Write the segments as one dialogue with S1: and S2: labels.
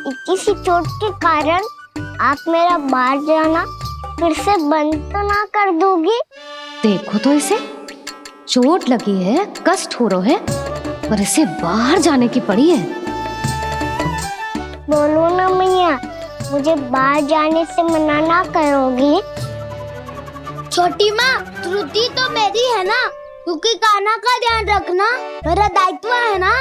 S1: इतनी सी चोट के कारण आप मेरा बाहर जाना फिर से बंद तो ना कर दोगी?
S2: देखो तो इसे, चोट लगी है, कष्ट हो रहा है, पर इसे बाहर जाने की पड़ी है।
S1: बोलो ना मैया, मुझे बाहर जाने से मना ना करोगी? छोटी माँ, त्रुटि तो मेरी है ना, क्योंकि कान्हा का ध्यान रखना मेरा दायित्व है ना।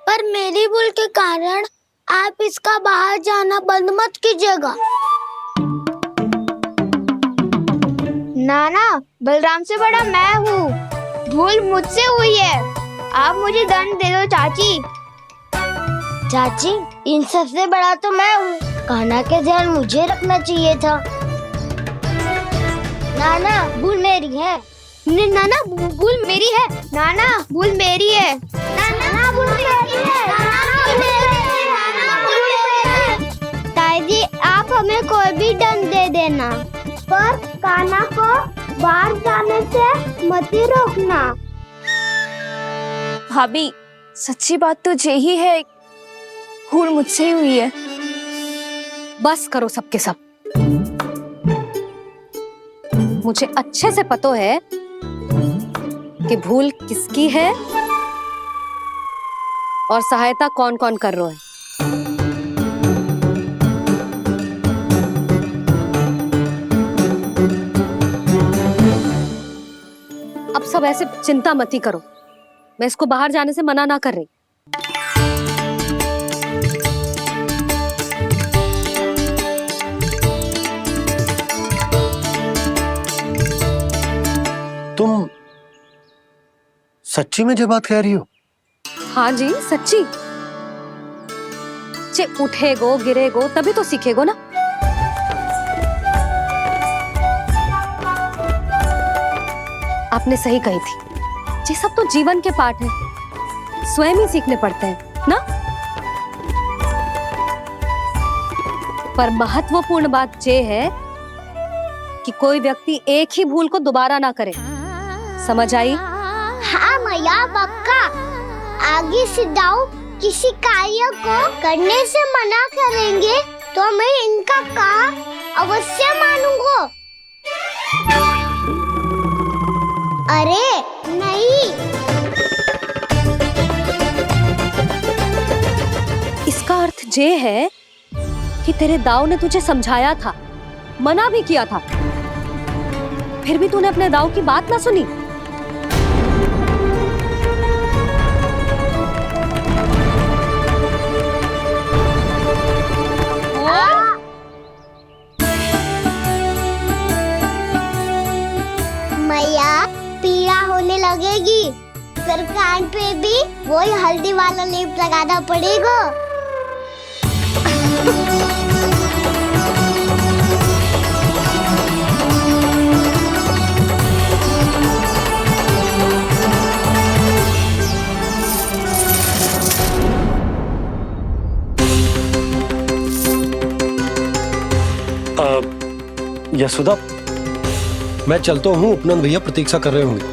S1: पर मेरी भूल के कारण आप इसका बाहर जाना बंद मत कीजिएगा। नाना, बलराम से बड़ा मैं हूँ, भूल मुझसे हुई है, आप मुझे दंड दे दो चाची। चाची, इन सबसे बड़ा तो मैं हूँ, कान्हा के ध्यान मुझे रखना चाहिए था। नाना, भूल मेरी है। नाना, भूल मेरी है। नाना, भूल मेरी है। नाना, भूल मेरी है। नाना, भूल मेरी है। ताई जी, आप हमें कोई भी दंड दे देना, पर कान्हा को बाहर जाने से मत ही रोकना।
S3: भाभी, सच्ची बात तो यही है, भूल मुझसे ही हुई है।
S2: बस करो सबके सब। मुझे अच्छे से पता है कि भूल किसकी है और सहायता कौन कौन कर रहा है। अब सब ऐसे चिंता मत ही करो, मैं इसको बाहर जाने से मना ना कर रही।
S4: तुम सच्ची में ये बात कह रही हो?
S2: हाँ जी, सच्ची। जे उठेगो गिरेगो तभी तो सीखेगो ना। आपने सही कही थी, ये सब तो जीवन के पाठ है, स्वयं ही सीखने पड़ते हैं ना। पर महत्वपूर्ण बात ये है कि कोई व्यक्ति एक ही भूल को दोबारा ना करे, समझ आई?
S1: हाँ मैया, पक्का। आगे से दाऊ किसी कार्य को करने से मना करेंगे तो मैं इनका काम अवश्य मानूंगा। अरे नहीं,
S2: इसका अर्थ ये है कि तेरे दाऊ ने तुझे समझाया था, मना भी किया था, फिर भी तूने अपने दाऊ की बात ना सुनी।
S1: मैया, पीड़ा होने लगेगी, फिर कान पे भी वही हल्दी वाला लेप लगाना पड़ेगा।
S4: यशोदा, मैं चलता हूँ, उपनंद भैया प्रतीक्षा कर रहे होंगे।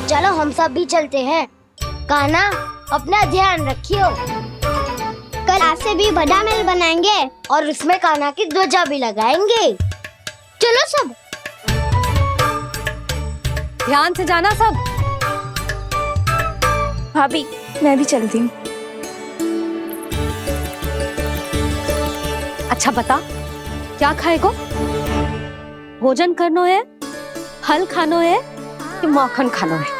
S1: चलो हम सब भी चलते हैं। कान्हा, अपना ध्यान रखियो। कल आज से भी बड़ा महल बनाएंगे और उसमें कान्हा की ध्वजा भी लगाएंगे। चलो सब।
S2: ध्यान से जाना सब।
S3: भाभी, मैं भी चलती हूँ।
S2: अच्छा बता, क्या खाएगो? भोजन करनो है, फल खानो है कि माखन खानो है?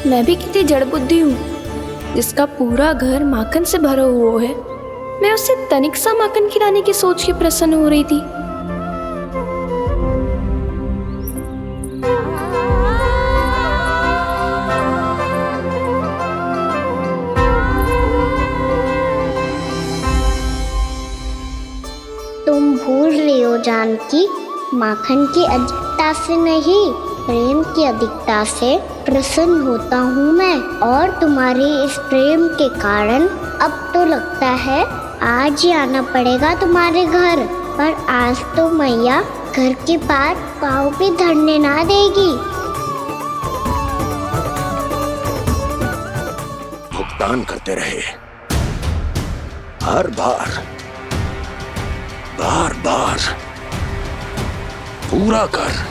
S3: मैं भी कितनी जड़ बुद्धि हूँ, जिसका पूरा घर माखन से भरा हुआ है। मैं उससे तनिक सा माखन खिलाने की सोच के प्रसन्न हो रही थी।
S1: तुम भूल रही हो जानकी, माखन की अधिकता से नहीं, प्रेम की अधिकता से प्रसन्न होता हूँ मैं, और तुम्हारे इस प्रेम के कारण अब तो लगता है आज ही आना पड़ेगा तुम्हारे घर। पर आज तो मैया घर के पास पाँव भी धरने ना देगी।
S5: भुगतान करते रहे, हर बार बार बार पूरा कर।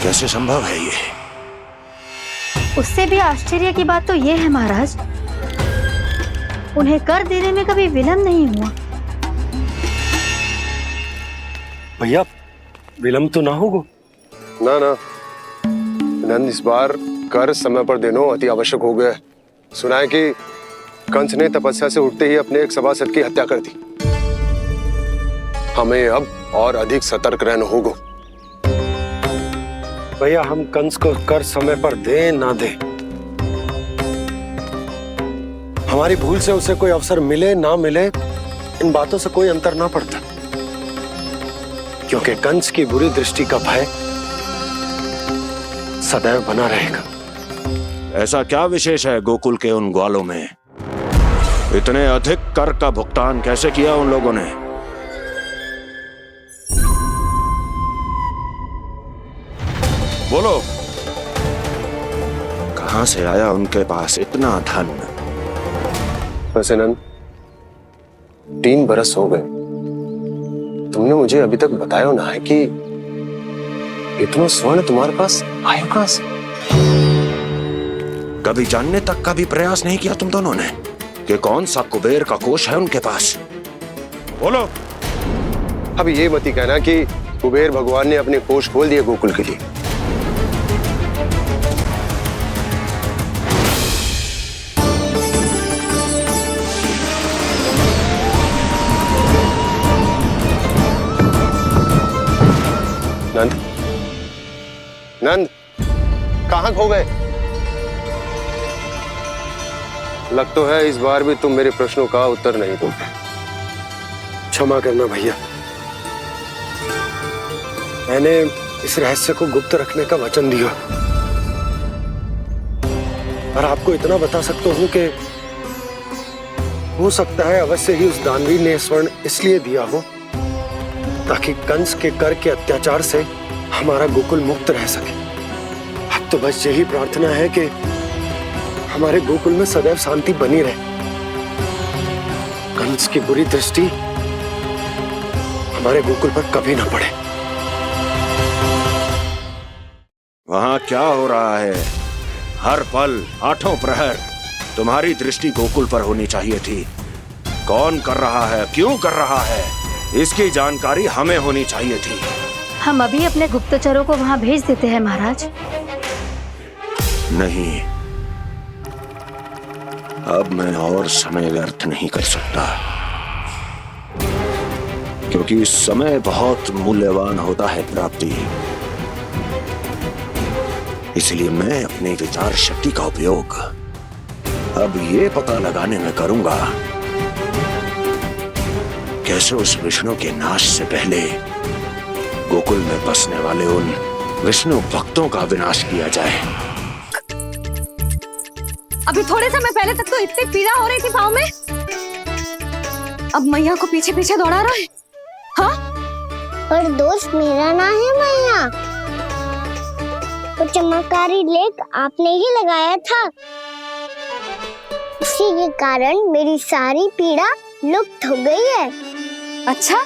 S5: कैसे संभव है ये?
S6: उससे भी आश्चर्य की बात तो ये है महाराज, उन्हें कर देने में कभी विलंब नहीं हुआ।
S4: भैया विलंब तो ना होगा?
S7: ना ना नंद, इस बार कर समय पर देना अति आवश्यक हो गया है। सुना है कि कंस ने तपस्या से उठते ही अपने एक सभासद की हत्या कर दी। हमें अब और अधिक सतर्क रहना होगा।
S4: भैया हम कंस को कर समय पर दे ना दे, हमारी भूल से उसे कोई अवसर मिले ना मिले, इन बातों से कोई अंतर ना पड़ता, क्योंकि कंस की बुरी दृष्टि का भय सदैव बना रहेगा।
S5: ऐसा क्या विशेष है गोकुल के उन ग्वालों में? इतने अधिक कर का भुगतान कैसे किया उन लोगों ने? बोलो, कहां से आया उनके पास इतना धन?
S7: वैसे नंद, 3 बरस हो गए, तुमने मुझे अभी तक बताया ना है कि इतना स्वर्ण तुम्हारे पास आया कहां से?
S5: कभी जानने तक का भी प्रयास नहीं किया तुम दोनों ने कि कौन सा कुबेर का कोष है उनके पास? बोलो।
S7: अब ये मत ही कहना कि कुबेर भगवान ने अपने कोष खोल दिए गोकुल के लिए। नंद, नंद, कहां खो गए? लग तो है इस बार भी तुम मेरे प्रश्नों का उत्तर नहीं दोगे।
S4: क्षमा करना भैया, मैंने इस रहस्य को गुप्त रखने का वचन दिया, और आपको इतना बता सकता हूं कि हो सकता है अवश्य ही उस दानवीर ने स्वर्ण इसलिए दिया हो ताकि कंस के कर के अत्याचार से हमारा गोकुल मुक्त रह सके। अब तो बस यही प्रार्थना है कि हमारे गोकुल में सदैव शांति बनी रहे, कंस की बुरी दृष्टि हमारे गोकुल पर कभी ना पड़े।
S5: वहां क्या हो रहा है? हर पल, आठों प्रहर तुम्हारी दृष्टि गोकुल पर होनी चाहिए थी। कौन कर रहा है, क्यों कर रहा है, इसकी जानकारी हमें होनी चाहिए थी।
S6: हम अभी अपने गुप्तचरों को वहां भेज देते हैं महाराज।
S5: नहीं, अब मैं और समय व्यर्थ नहीं कर सकता, क्योंकि समय बहुत मूल्यवान होता है प्राप्ति। इसलिए मैं अपनी विचार शक्ति का उपयोग अब ये पता लगाने में करूंगा कैसे उस विष्णु के नाश से पहले गोकुल में बसने वाले उन विष्णु भक्तों का विनाश किया जाए।
S2: अभी थोड़े समय पहले तक तो इतनी पीड़ा हो रही थी पाँव में, अब मैया को पीछे पीछे दौड़ा रहा है। हाँ?
S1: पर दोस्त मेरा ना है मैया, तो चमत्कारी लेख आपने ही लगाया था, इसी के कारण मेरी सारी पीड़ा लुप्त हो गई है।
S2: अच्छा,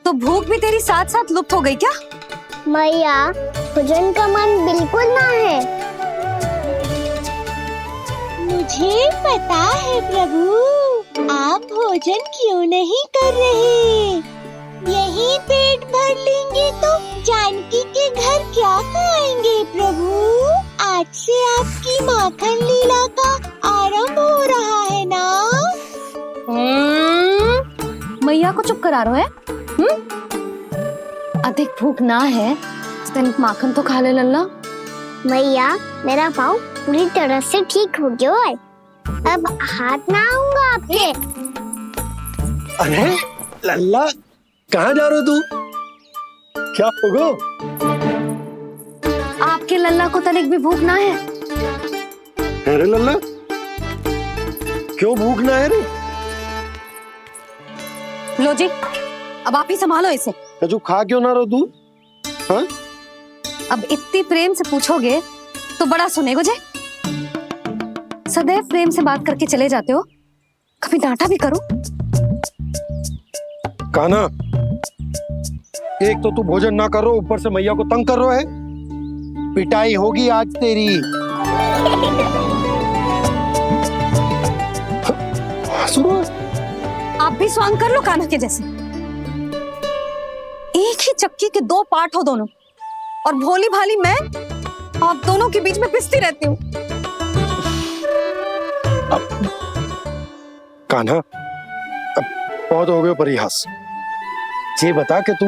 S2: तो भूख भी तेरी साथ साथ लुप्त हो गई क्या?
S1: मैया, भोजन का मन बिल्कुल ना है। मुझे पता है प्रभु, आप भोजन क्यों नहीं कर रहे। यही पेट भर लेंगे तो जानकी के घर क्या खाएंगे प्रभु। आज से आपकी माखन लीला का आरंभ हो रहा है ना।
S2: मैया को चुप करा रहे हैं? अधिक भूख ना है, तनिक माखन तो खा ले लल्ला।
S1: मैया, मेरा पाँव पूरी तरह से ठीक हो गया है, अब हाथ ना आऊंगा आपके।
S4: अरे लल्ला, कहाँ जा रहे हो तू? क्या होगा?
S2: लल्ला को तनिक भी भूख ना है?
S4: अरे लल्ला, क्यों भूख ना है रे?
S2: लो जी, अब आप ही संभालो इसे।
S4: तू खा क्यों ना रहो तू? हाँ?
S2: अब इतनी प्रेम से पूछोगे तो बड़ा सुनेगो जे। सदैव प्रेम से बात करके चले जाते हो, कभी डांटा भी करो।
S4: कान्हा, एक तो तू भोजन ना करो, ऊपर से मैया को तंग कर रहा है। पिटाई होगी आज तेरी।
S2: आप भी स्वांग कर लो कान्हा के जैसे। एक ही चक्की के दो पार्ट हो दोनों, और भोली भाली मैं आप दोनों के बीच में पिसती रहती हूँ।
S4: कान्हा, अब बहुत हो गए परिहास। ये बता कि तू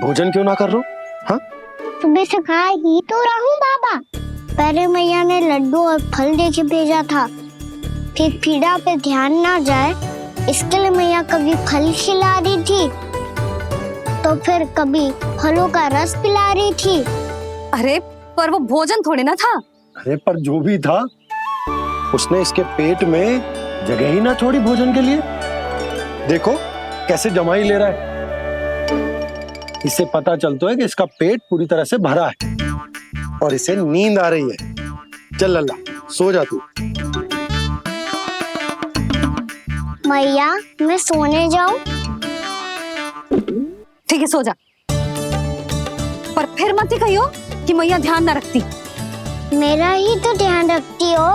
S4: भोजन क्यों ना कर रो? हाँ?
S1: तुम्हें सिखा ही तो रहा हूँ बाबा। पहले मैया ने लड्डू और फल दे के भेजा था, फिर पीड़ा पे ध्यान ना जाए इसके लिए मैया कभी फल खिला रही थी तो फिर कभी फलों का रस पिला रही थी।
S2: अरे पर वो भोजन थोड़े ना था।
S4: अरे पर जो भी था, उसने इसके पेट में जगह ही ना छोड़ी भोजन के लिए। देखो कैसे जमाई ले रहा है। इससे पता चलता है कि इसका पेट पूरी तरह से भरा है और इसे नींद आ रही है। चल लल्ला, सो जा तू।
S1: मैया, मैं सोने जाऊं?
S2: ठीक है, सो जा। पर फिर मत ही कहियो कि मैया ध्यान ना रखती।
S1: मेरा ही तो ध्यान रखती हो।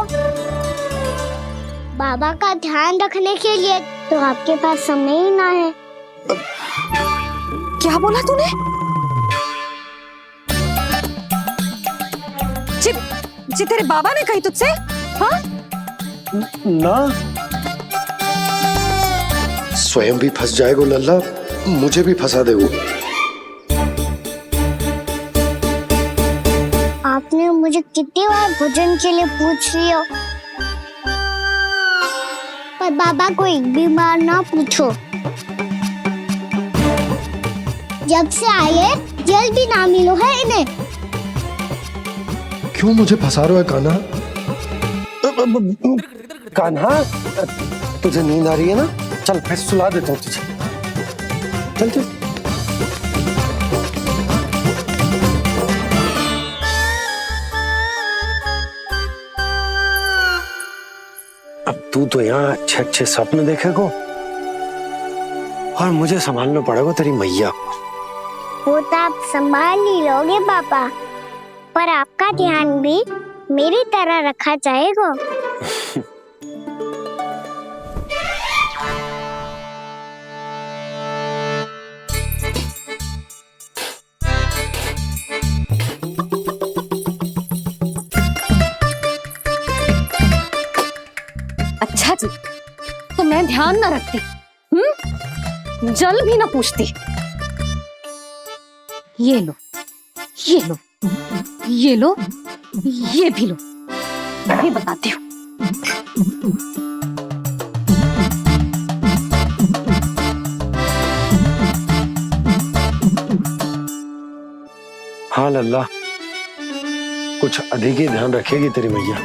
S1: बाबा का ध्यान रखने के लिए तो आपके पास समय ही ना है।
S2: क्या बोला तूने? जी तेरे बाबा ने कही तुझसे? हाँ?
S4: ना, स्वयं भी फंस जाएगा लल्ला, मुझे भी फंसा दे वो।
S1: आपने मुझे कितनी बार भोजन के लिए पूछ लिया, पर बाबा को एक भी बार ना पूछो। जब से आए जल भी ना मिलो है इन्हें।
S4: क्यों मुझे फंसा रहा है कान्हा? कान्हा, तुझे नींद आ रही है ना? चल मैं सुला देता हूँ तुझे। चल चल। अब तू तो यहाँ अच्छे अच्छे सपने देखेगो और मुझे संभालना पड़ेगा तेरी मैया को।
S1: वो तो आप संभाल ही लोगे पापा, पर आपका ध्यान भी मेरी तरह रखा जाएगा।
S2: अच्छा जी, तो मैं ध्यान ना रखती, जल भी ना पूछती। ये लो, ये लो, ये लो, ये भी लो। मैं भी बताती हूँ।
S4: हाँ लल्ला, कुछ अधिक ही ध्यान रखेगी तेरी मैया।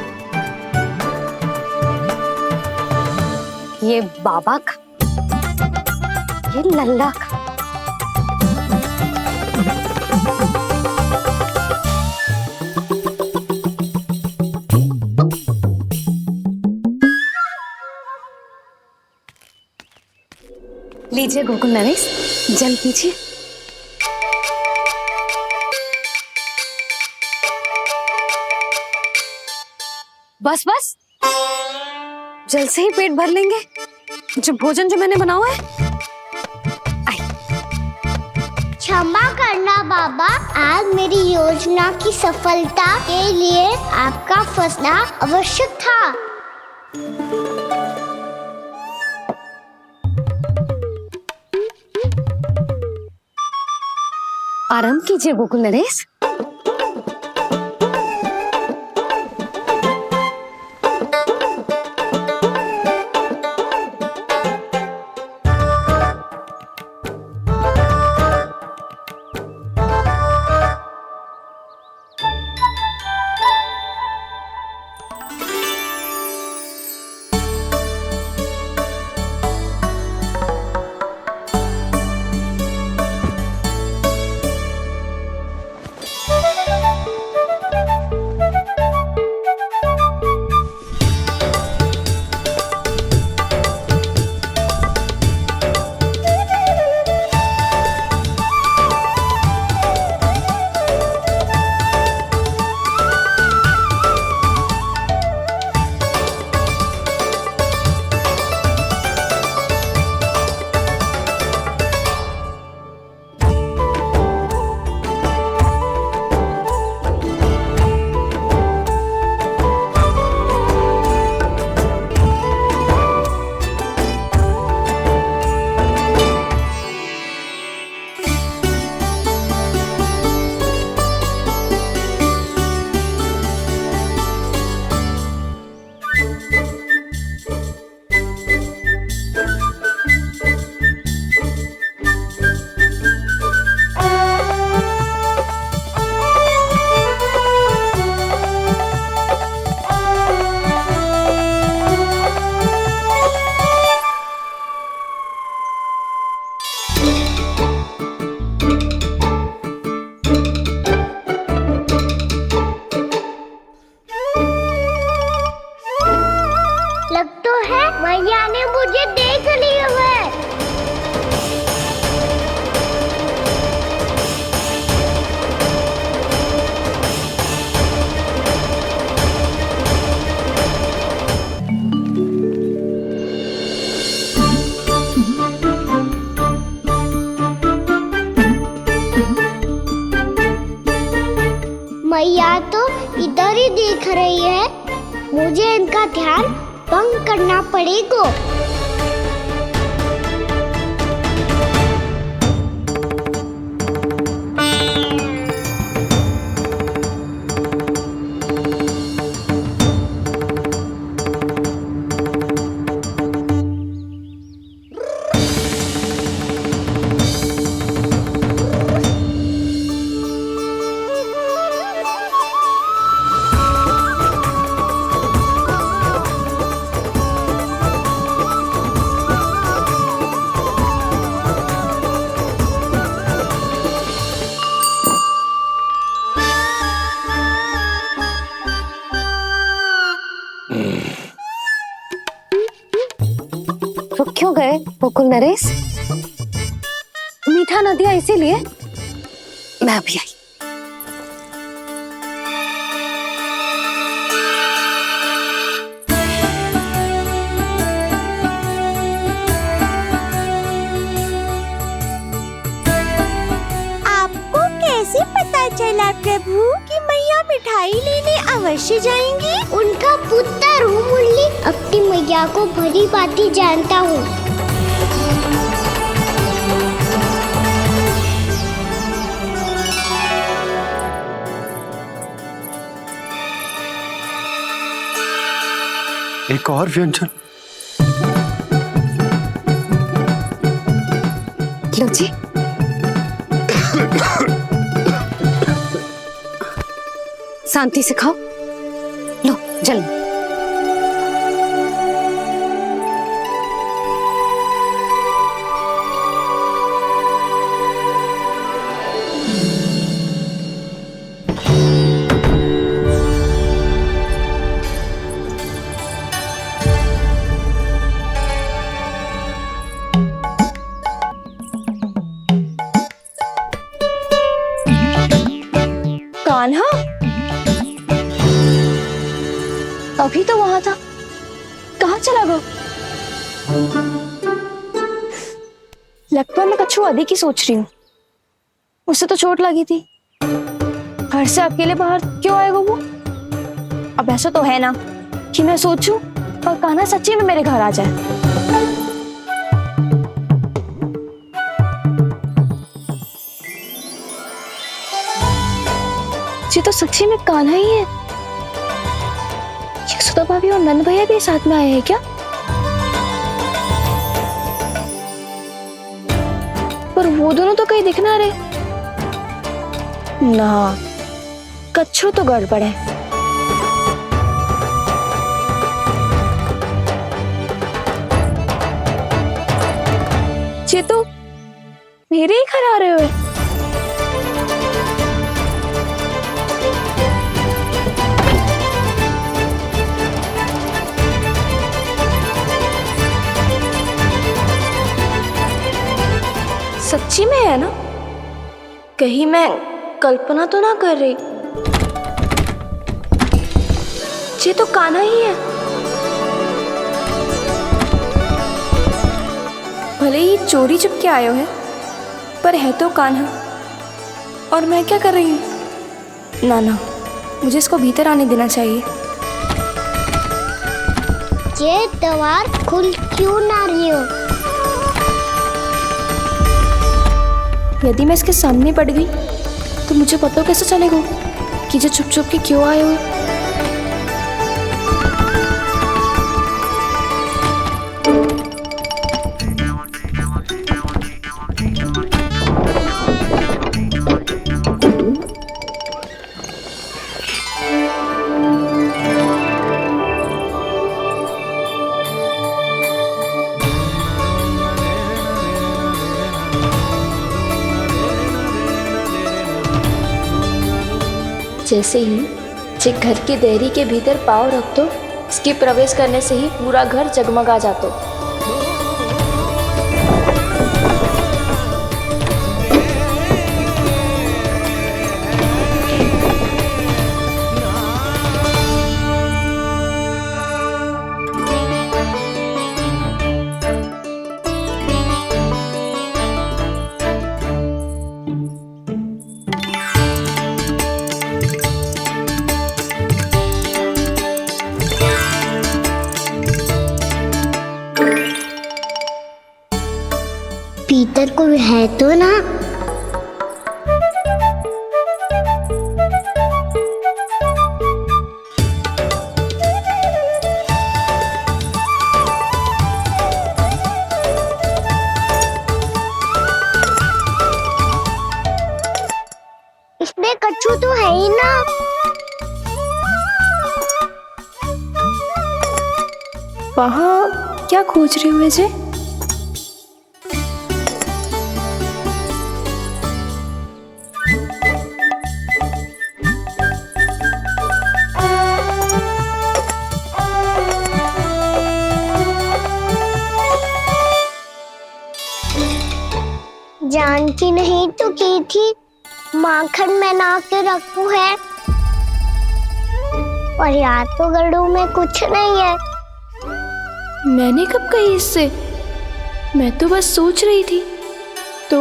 S2: ये बाबा का, ये लल्ला का। लीजिए गोकुल नरेश, जल पीजिए। बस बस, जल से ही पेट भर लेंगे। जो भोजन जो मैंने बनाया है।
S1: क्षमा करना बाबा, आज मेरी योजना की सफलता के लिए आपका फंसना आवश्यक था।
S2: आराम कीजिए गोकुल नरेश।
S1: मैया ने मुझे देख लिया है। मैया तो इधर ही देख रही है, मुझे इनका ध्यान भंग करना पड़ेगा।
S2: रुक क्यों गए गोकुल नरेश? मीठा न दिया इसीलिए मैं अभी आई।
S8: आपको कैसे पता चला प्रभु कि मैया मिठाई लेने अवश्य जाएंगी?
S1: उनका पुत्र हूँ मुरली, अपनी मैया को भली भांति जानता हूँ।
S4: एक और व्यंजन।
S2: लो जी। शांति से खाओ। लो जल्दी।
S3: कान्हा अभी तो वहां था, कहाँ चला गया? लगभग मैं कच्छू आदि की सोच रही हूँ। उसे तो चोट लगी थी, घर से अकेले बाहर क्यों आएगा वो? अब ऐसा तो है ना कि मैं सोचूं और कान्हा सच्ची में मेरे घर आ जाए। ये तो सच्ची में कान्हा ही है। यशोदा भाभी और नंद भैया भी साथ में आए हैं क्या? पर वो दोनों तो कहीं दिख ना रहे। ना, कच्छू तो गड़बड़ है। ये तो मेरे ही घर आ रहे हुए। सच्ची में है ना? कहीं मैं कल्पना तो ना कर रही? ये तो कान्हा ही है। भले ही चोरी चुपके आयो है, पर है तो कान्हा। और मैं क्या कर रही हूँ? ना ना, मुझे इसको भीतर आने देना चाहिए।
S1: ये द्वार खुल क्यों ना रही हो?
S3: यदि मैं इसके सामने पड़ गई तो मुझे पता कैसे चलेगा कि जो छुप छुप के क्यों आए हुए? जैसे ही जे घर की देरी के भीतर पाँव रख दो, इसके प्रवेश करने से ही पूरा घर जगमगा जातो।
S1: पीतर को है तो ना। इसमें कच्छू तो है ही ना।
S3: वहाँ क्या खोज रहे हुए जे?
S1: जानती नहीं तो की थी माखन में ना के रखू है, और याद तो गड़ू में कुछ नहीं है।
S3: मैंने कब कही इससे? मैं तो बस सोच रही थी। तो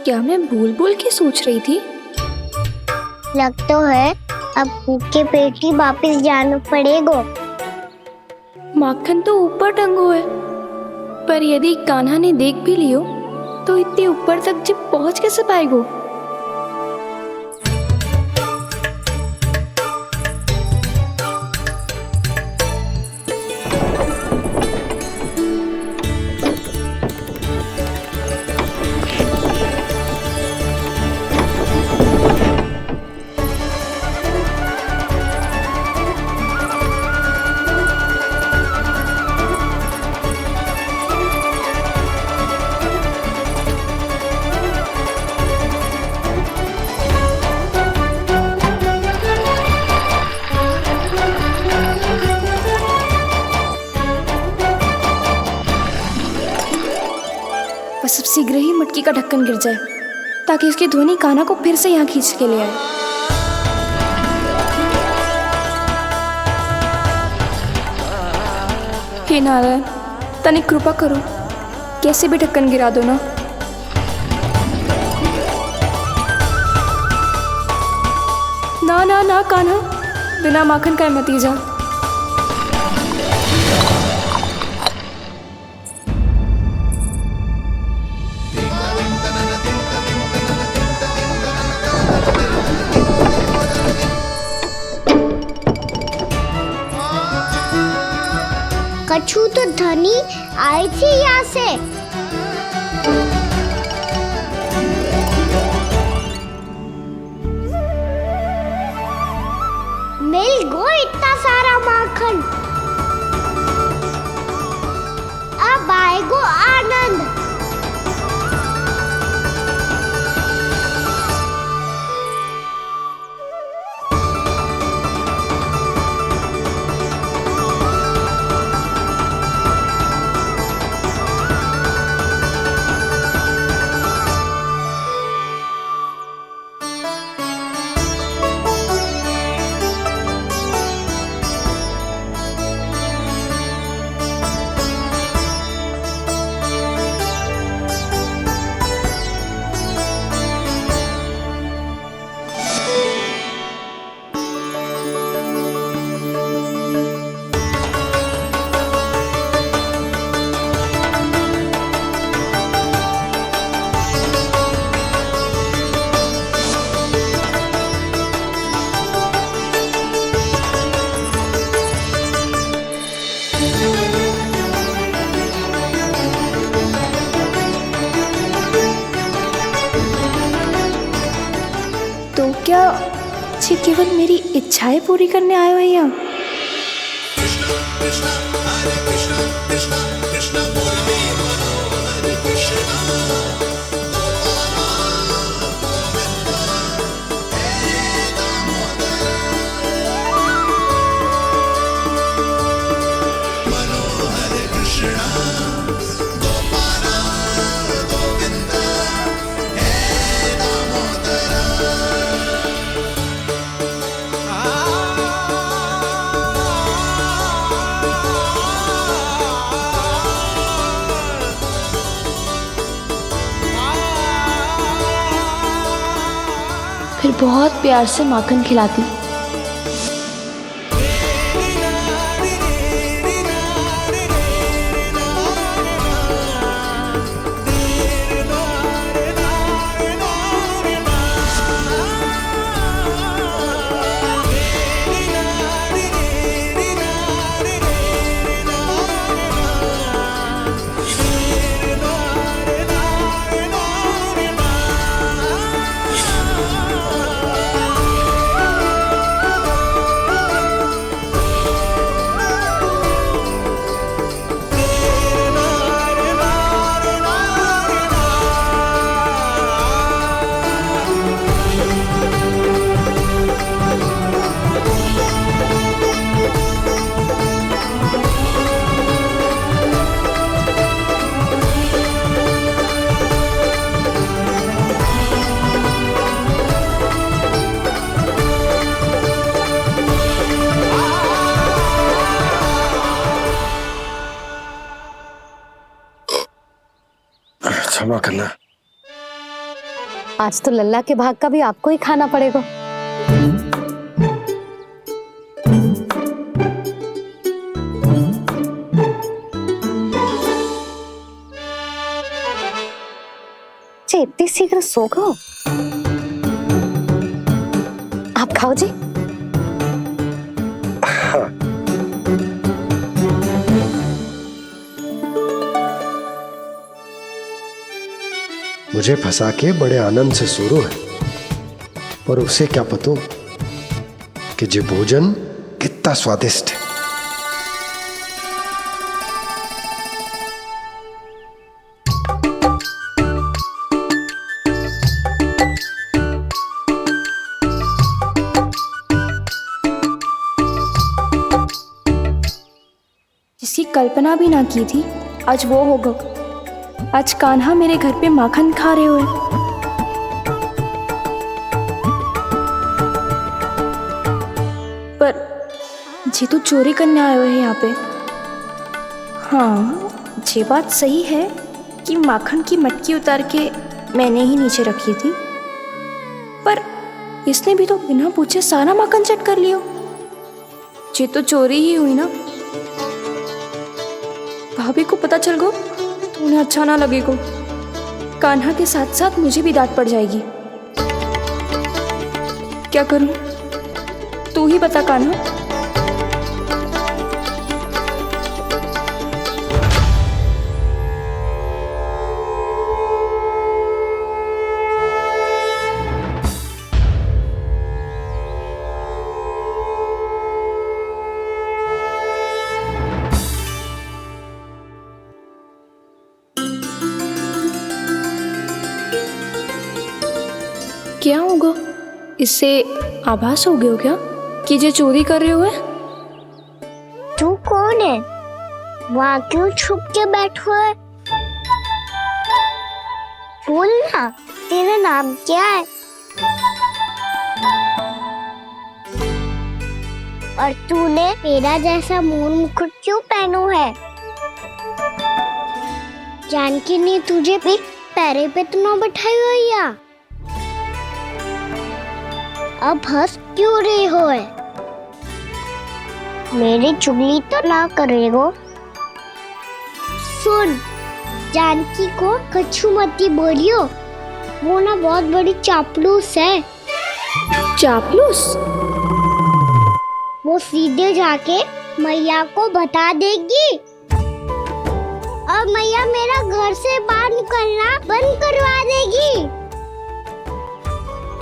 S3: क्या मैं भूल भूल के सोच रही थी?
S1: लग तो है अब भूखे पेट ही वापिस जाना पड़ेगा।
S3: माखन तो ऊपर टंगो है, पर यदि कान्हा ने देख भी लियो तो इतने ऊपर तक जब पहुंच कैसे पाएगो? बस अब शीघ्र ही मटकी का ढक्कन गिर जाए ताकि उसकी ध्वनि कान्हा को फिर से यहाँ खींच के ले आए। हे नारायण, तनिक कृपा करो, कैसे भी ढक्कन गिरा दो ना। ना ना ना कान्हा, बिना माखन का मत जा।
S1: कच्छू तो धनी आई थी यहाँ से। मिल गो इतना सारा माखन। अब आएगो आनंद।
S3: क्या ये केवल मेरी इच्छाएं पूरी करने आए हो यहाँ? बहुत प्यार से माखन खिलाती।
S4: क्षमा करना।
S2: आज तो लल्ला के भाग का भी आपको ही खाना पड़ेगा। जी इतनी शीघ्र सो गो? आप खाओ जी।
S4: हाँ। मुझे फंसा के बड़े आनंद से सोरो है, पर उसे क्या पता कि ये भोजन कितना स्वादिष्ट है।
S3: जिसकी कल्पना भी ना की थी आज वो होगा। आज कान्हा मेरे घर पे माखन खा रहे हुए। पर जी तो चोरी करने आए हुए हैं यहाँ पे। हाँ, ये बात सही है कि माखन की मटकी उतार के मैंने ही नीचे रखी थी, पर इसने भी तो बिना पूछे सारा माखन चट कर लिया। ये तो चोरी ही हुई ना। भाभी को पता चल गया तो उन्हें अच्छा ना लगेगा। कान्हा के साथ साथ मुझे भी डांट पड़ जाएगी। क्या करूं? तू ही बता कान्हा। क्या होगा? इससे आभास हो गया हो क्या कि ये चोरी कर रहे हुए?
S1: तू कौन है? वहाँ क्यों छुप के बैठो है? बोल ना, तेरा नाम क्या है? और तूने मेरा जैसा मोर मुकुट क्यों पहनो है? जानकी ने तुझे भी पैरे पे तो ना बैठाई हुई है। अब हंस क्यों रही हो है? मेरी चुगली तो ना करेगो। सुन, जानकी को कछु मती बोलियो, वो ना बहुत बड़ी चापलूस है।
S3: चापलूस?
S1: वो सीधे जाके मैया को बता देगी और मैया मेरा घर से बाहर निकलना बंद करवा देगी।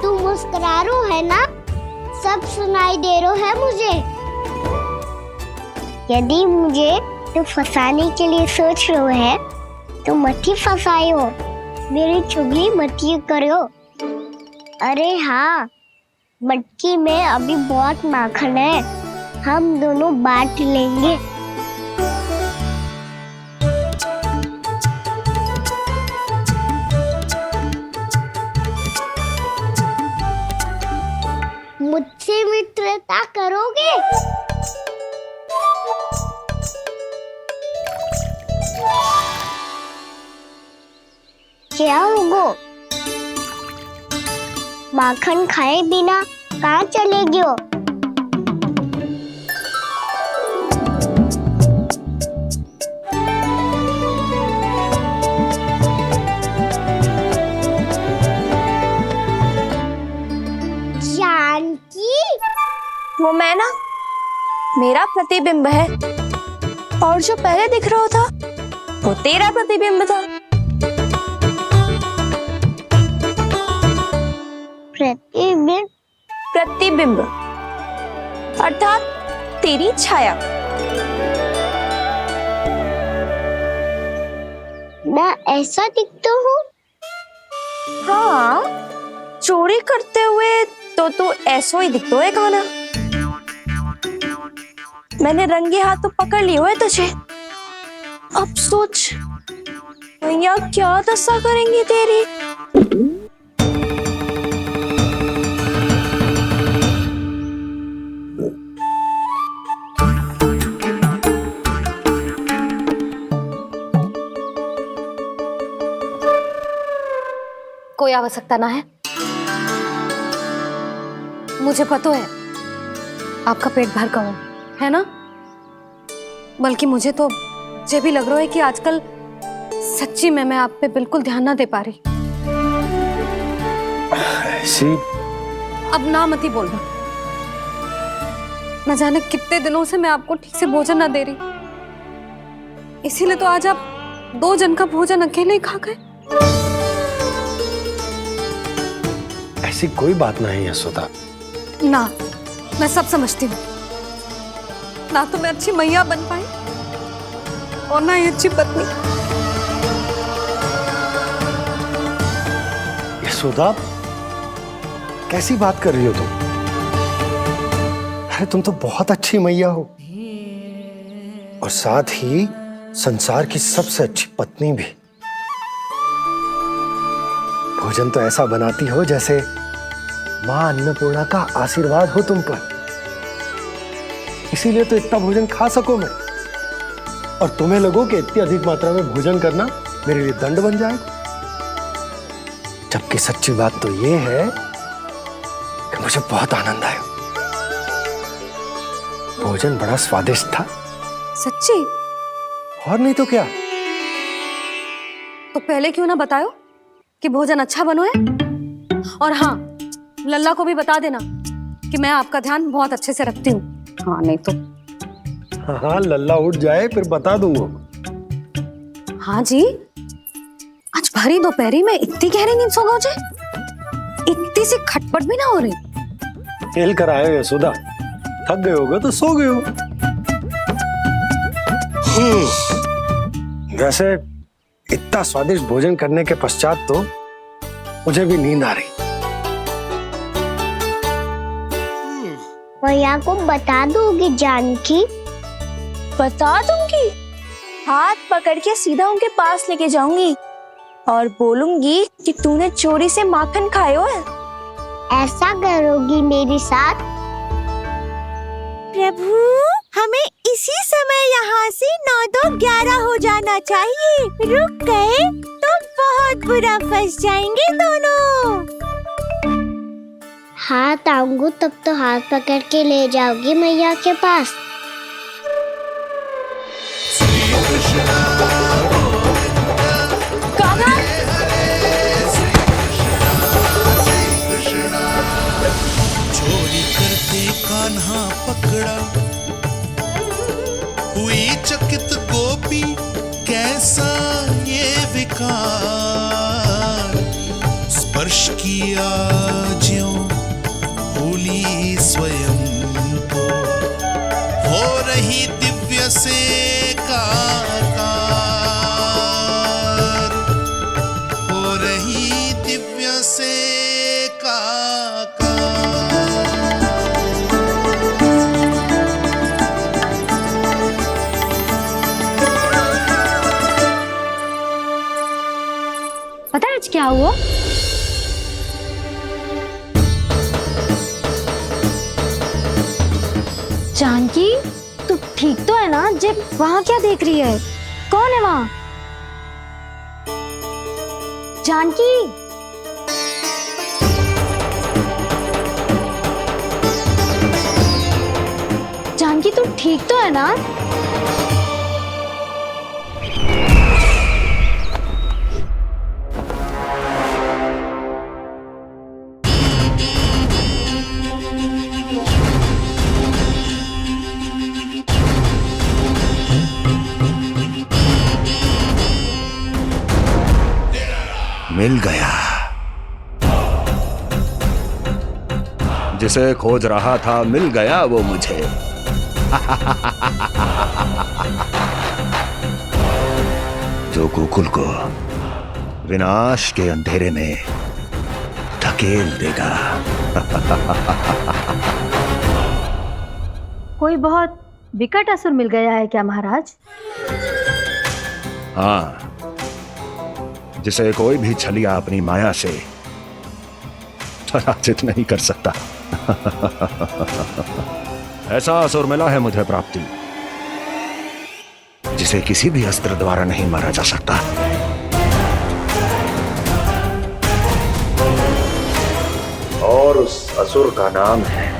S1: तू मुस्कुरा रो है ना? सब सुनाई दे रो है मुझे। यदि मुझे तो फंसाने के लिए सोच रो है तो मत ही फंसायो, मेरी चुगली मत ही करो। अरे हाँ, मटकी में अभी बहुत माखन है, हम दोनों बांट लेंगे। मुझसे मित्रता करोगे? क्या होगा? माखन खाए बिना कहाँ चलेगी हो? जानकी,
S3: वो मैं ना, मेरा प्रतिबिंब है, और जो पहले दिख रहा था वो तेरा प्रतिबिंब था।
S1: प्रतिबिंब?
S3: प्रतिबिंब अर्थात तेरी छाया।
S1: मैं ऐसा दिखता हूँ?
S3: हाँ, चोरी करते हुए तो तू ऐसा ही दिखता है काना। मैंने रंगे हाथों पकड़ लिया है तुझे। अब सोच भैया क्या दशा करेंगी तेरी।
S2: कोई आवश्यकता ना है, मुझे पता है आपका पेट भर का है ना। बल्कि मुझे तो ये भी लग रहा है कि आजकल सच्ची में मैं आप पे बिल्कुल ध्यान ना दे पा रही।
S4: ऐसी
S2: अब ना मत ही बोलना। न जाने कितने दिनों से मैं आपको ठीक से भोजन ना दे रही, इसीलिए तो आज आप 2 जन का भोजन अकेले ही खा गए।
S4: ऐसी कोई बात नहीं यशोदा।
S2: ना, मैं सब समझती हूँ। ना तो मैं अच्छी मैया बन पाई और ना ही अच्छी पत्नी।
S4: यशोदा, कैसी बात कर रही हो तुम? अरे तुम तो बहुत अच्छी मैया हो, और साथ ही संसार की सबसे अच्छी पत्नी भी। भोजन तो ऐसा बनाती हो जैसे मां अन्नपूर्णा का आशीर्वाद हो तुम पर। इसीलिए तो इतना भोजन खा सको मैं, और तुम्हें लगो कि इतनी अधिक मात्रा में भोजन करना मेरे लिए दंड बन जाएगा। जबकि सच्ची बात तो ये है कि मुझे बहुत आनंद आया। भोजन बड़ा स्वादिष्ट था।
S2: सच्ची?
S4: और नहीं तो क्या।
S2: तो पहले क्यों ना बतायो कि भोजन अच्छा बनो है। और हाँ, लल्ला को भी बता देना कि मैं आपका ध्यान बहुत अच्छे से रखती हूँ। हाँ नहीं तो।
S4: हाँ, लल्ला उठ जाए फिर बता दूंगा।
S2: हाँ जी, आज भरी दोपहरी में इतनी गहरी नींद सो गए, इतनी सी खटपट भी ना हो रही।
S4: खेल कर आए हो यशोदा, थक गए होगे तो सो गए हो। वैसे इतना स्वादिष्ट भोजन करने के पश्चात तो मुझे भी नींद आ रही।
S1: भैया को बता दोगी जानकी?
S3: बता दूंगी। हाथ पकड़ के सीधा उनके पास लेके जाऊंगी और बोलूंगी कि तूने चोरी से माखन खाया है।
S1: ऐसा करोगी मेरे साथ?
S8: प्रभु, हमें इसी समय यहाँ से 9-2-11 हो जाना चाहिए। रुक गए तो बहुत बुरा फंस जाएंगे दोनों।
S1: हाथ आऊंगी तब तो हाथ पकड़ के ले जाओगी मैया के पास।
S9: चोरी करते कान्हा पकड़ा, हुई चकित गोपी कैसा ये विकार। स्पर्श किया ज्यों भूली स्वयं को, हो रही दिव्य से काकार, हो रही दिव्य से काकार।
S6: पता है आज क्या हुआ? जानकी, तू ठीक तो है ना? जे वहां क्या देख रही है? कौन है वहां? जानकी,
S2: जानकी तुम ठीक तो है ना?
S5: मिल गया। जिसे खोज रहा था मिल गया वो मुझे। जो गोकुल को विनाश के अंधेरे में धकेल देगा।
S6: कोई बहुत विकट असुर मिल गया है क्या महाराज?
S5: हाँ, जिसे कोई भी छलिया अपनी माया से पराजित नहीं कर सकता। ऐसा असुर मिला है मुझे प्राप्ति, जिसे किसी भी अस्त्र द्वारा नहीं मारा जा सकता। और उस असुर का नाम है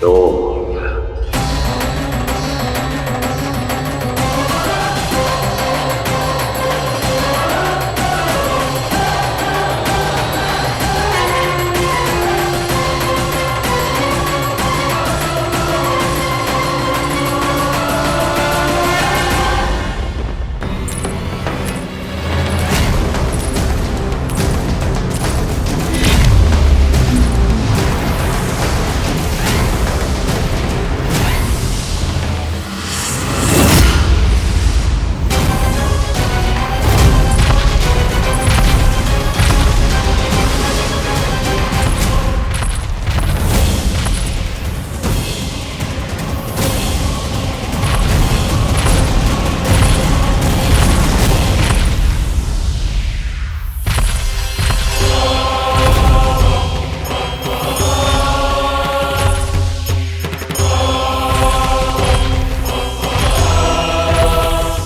S5: डोल।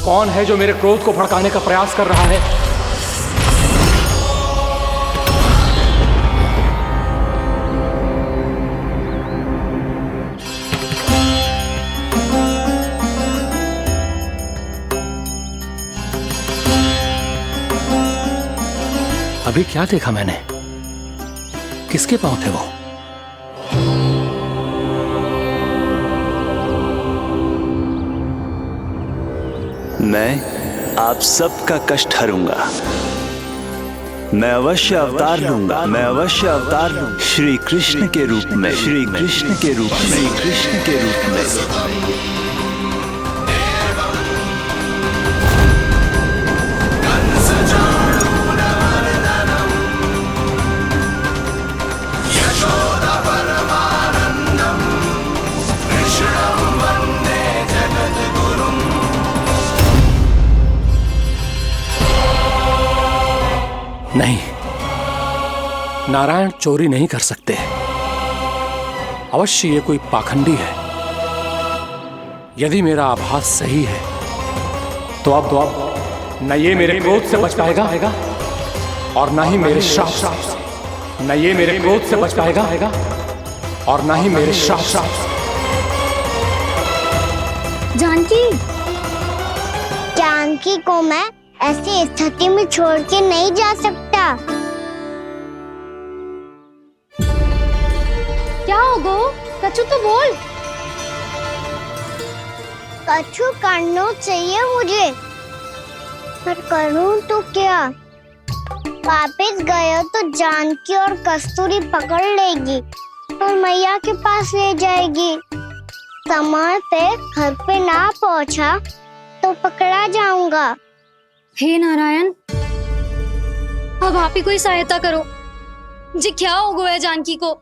S10: कौन है जो मेरे क्रोध को भड़काने का प्रयास कर रहा है? अभी क्या देखा मैंने? किसके पांव थे वो?
S11: मैं आप सबका कष्ट हरूंगा। मैं अवश्य अवतार लूंगा। मैं अवश्य अवतार लूंगा। श्री कृष्ण के रूप में। श्री कृष्ण के रूप में। श्री कृष्ण के रूप में।
S10: नहीं, नारायण चोरी नहीं कर सकते। अवश्य ये कोई पाखंडी है। यदि मेरा आभास सही है तो अब न ये मेरे क्रोध से बच पाएगा और न ही मेरे श्राप। न ये मेरे क्रोध से बच पाएगा और न ही मेरे श्राप।
S1: जानकी, जानकी को मैं ऐसी स्थिति में छोड़ के नहीं जा सकता।
S2: क्या हो गो? कछु तो बोल।
S1: कछु करना चाहिए मुझे, पर करूं तो क्या? वापस गया तो जानकी और कस्तूरी पकड़ लेगी और मैया के पास ले जाएगी। समय पे घर पे ना पहुंचा तो पकड़ा जाऊंगा।
S2: हे नारायण, अब आप ही कोई सहायता करो। जी क्या हो गया जानकी को?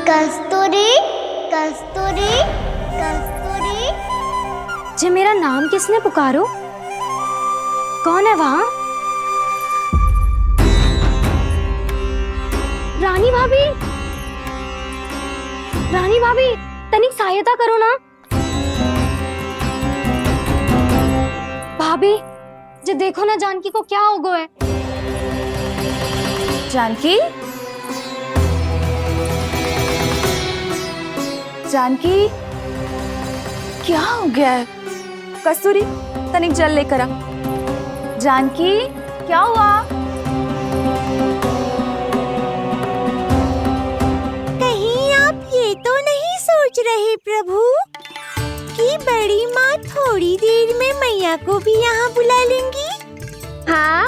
S1: कस्तूरी, कस्तूरी, कस्तूरी।
S2: जी मेरा नाम किसने पुकारो? कौन है वहाँ? रानी भाभी, रानी भाभी, तनिक सहायता करो ना। भाभी जे देखो ना जानकी को क्या हो गया है।
S3: जानकी, जानकी क्या हो गया है? कस्तूरी तनिक जल लेकर आ। जानकी क्या हुआ?
S8: कहीं आप ये तो नहीं सोच रहे प्रभु कि बड़ी माँ थोड़ी देर में मैया को भी यहाँ बुला लेंगी?
S1: हाँ,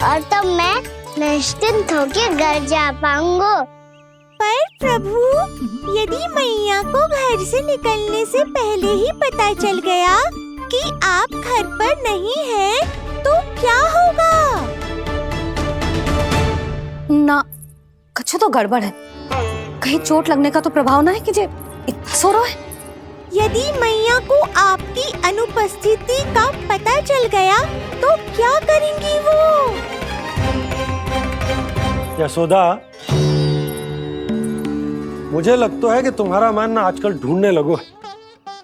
S1: और तब मैं निश्चिंत होकर घर जा पाऊंगा।
S8: पर प्रभु, यदि मैया को घर से निकलने से पहले ही पता चल गया कि आप घर पर नहीं हैं, तो क्या होगा?
S2: ना, कुछ तो गड़बड़ है। कहीं चोट लगने का तो प्रभाव ना है कि जे इतना सो रहा है।
S8: यदि मैया को आपकी अनुपस्थिति का पता चल गया तो क्या करेंगी वो?
S4: यशोदा, मुझे लगता है कि तुम्हारा मन ना आजकल ढूंढने लगो है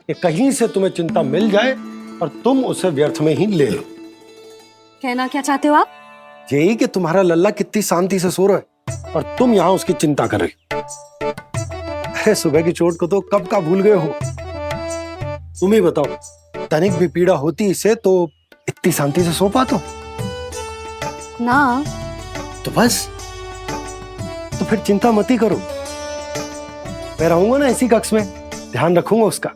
S4: कि कहीं से तुम्हें चिंता मिल जाए और तुम उसे व्यर्थ में ही ले लो।
S2: कहना क्या चाहते हो आप?
S4: यही कि तुम्हारा लल्ला कितनी शांति से सो रहा है और तुम यहाँ उसकी चिंता कर रही। अरे सुबह की चोट को तो कब का भूल गए हो। तुम ही बताओ, तनिक भी पीड़ा होती इसे तो इतनी शांति से सो पाते हो?
S2: ना।
S4: तो बस, तो फिर चिंता मत ही करो। मैं रहूंगा ना इसी कक्ष में, ध्यान रखूंगा उसका।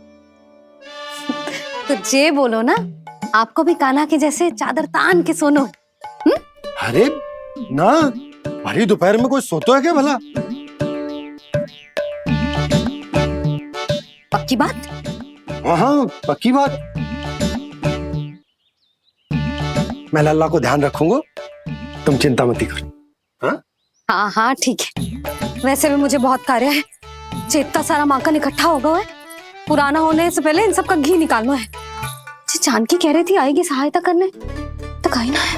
S2: तो जे बोलो ना, आपको भी कान्हा के जैसे चादर तान के सोनो।
S4: अरे ना, भरी दोपहर में कोई सोता है क्या भला?
S2: पक्की बात?
S4: हाँ, पक्की बात। मैं लल्ला को ध्यान रखूंगा, तुम चिंता मत करो। हाँ
S2: हाँ हाँ ठीक है। वैसे भी मुझे बहुत कार्य है। इतना सारा माखन इकट्ठा हो गया है, पुराना होने से पहले इन सब का घी निकालना है। जानकी कह रही थी आएगी सहायता करने, तो कहीं ना है।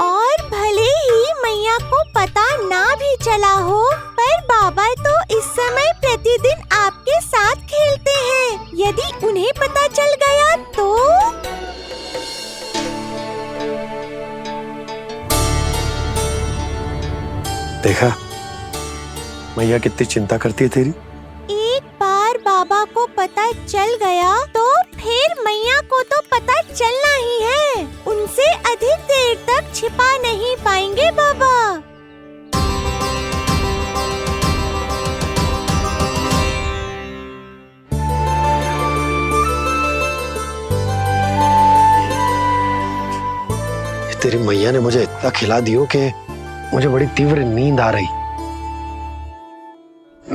S8: और भले ही मैया को पता ना भी चला हो, पर बाबा तो इस समय प्रतिदिन आपके साथ खेलते हैं। यदि उन्हें पता चल गया तो?
S4: देखा मैया कितनी चिंता करती है तेरी।
S8: एक बार बाबा को पता चल गया तो फिर मैया को तो पता चलना ही है। उनसे अधिक देर तक छिपा नहीं पाएंगे बाबा।
S4: तेरी मैया ने मुझे इतना खिला दियो कि मुझे बड़ी तीव्र नींद आ रही।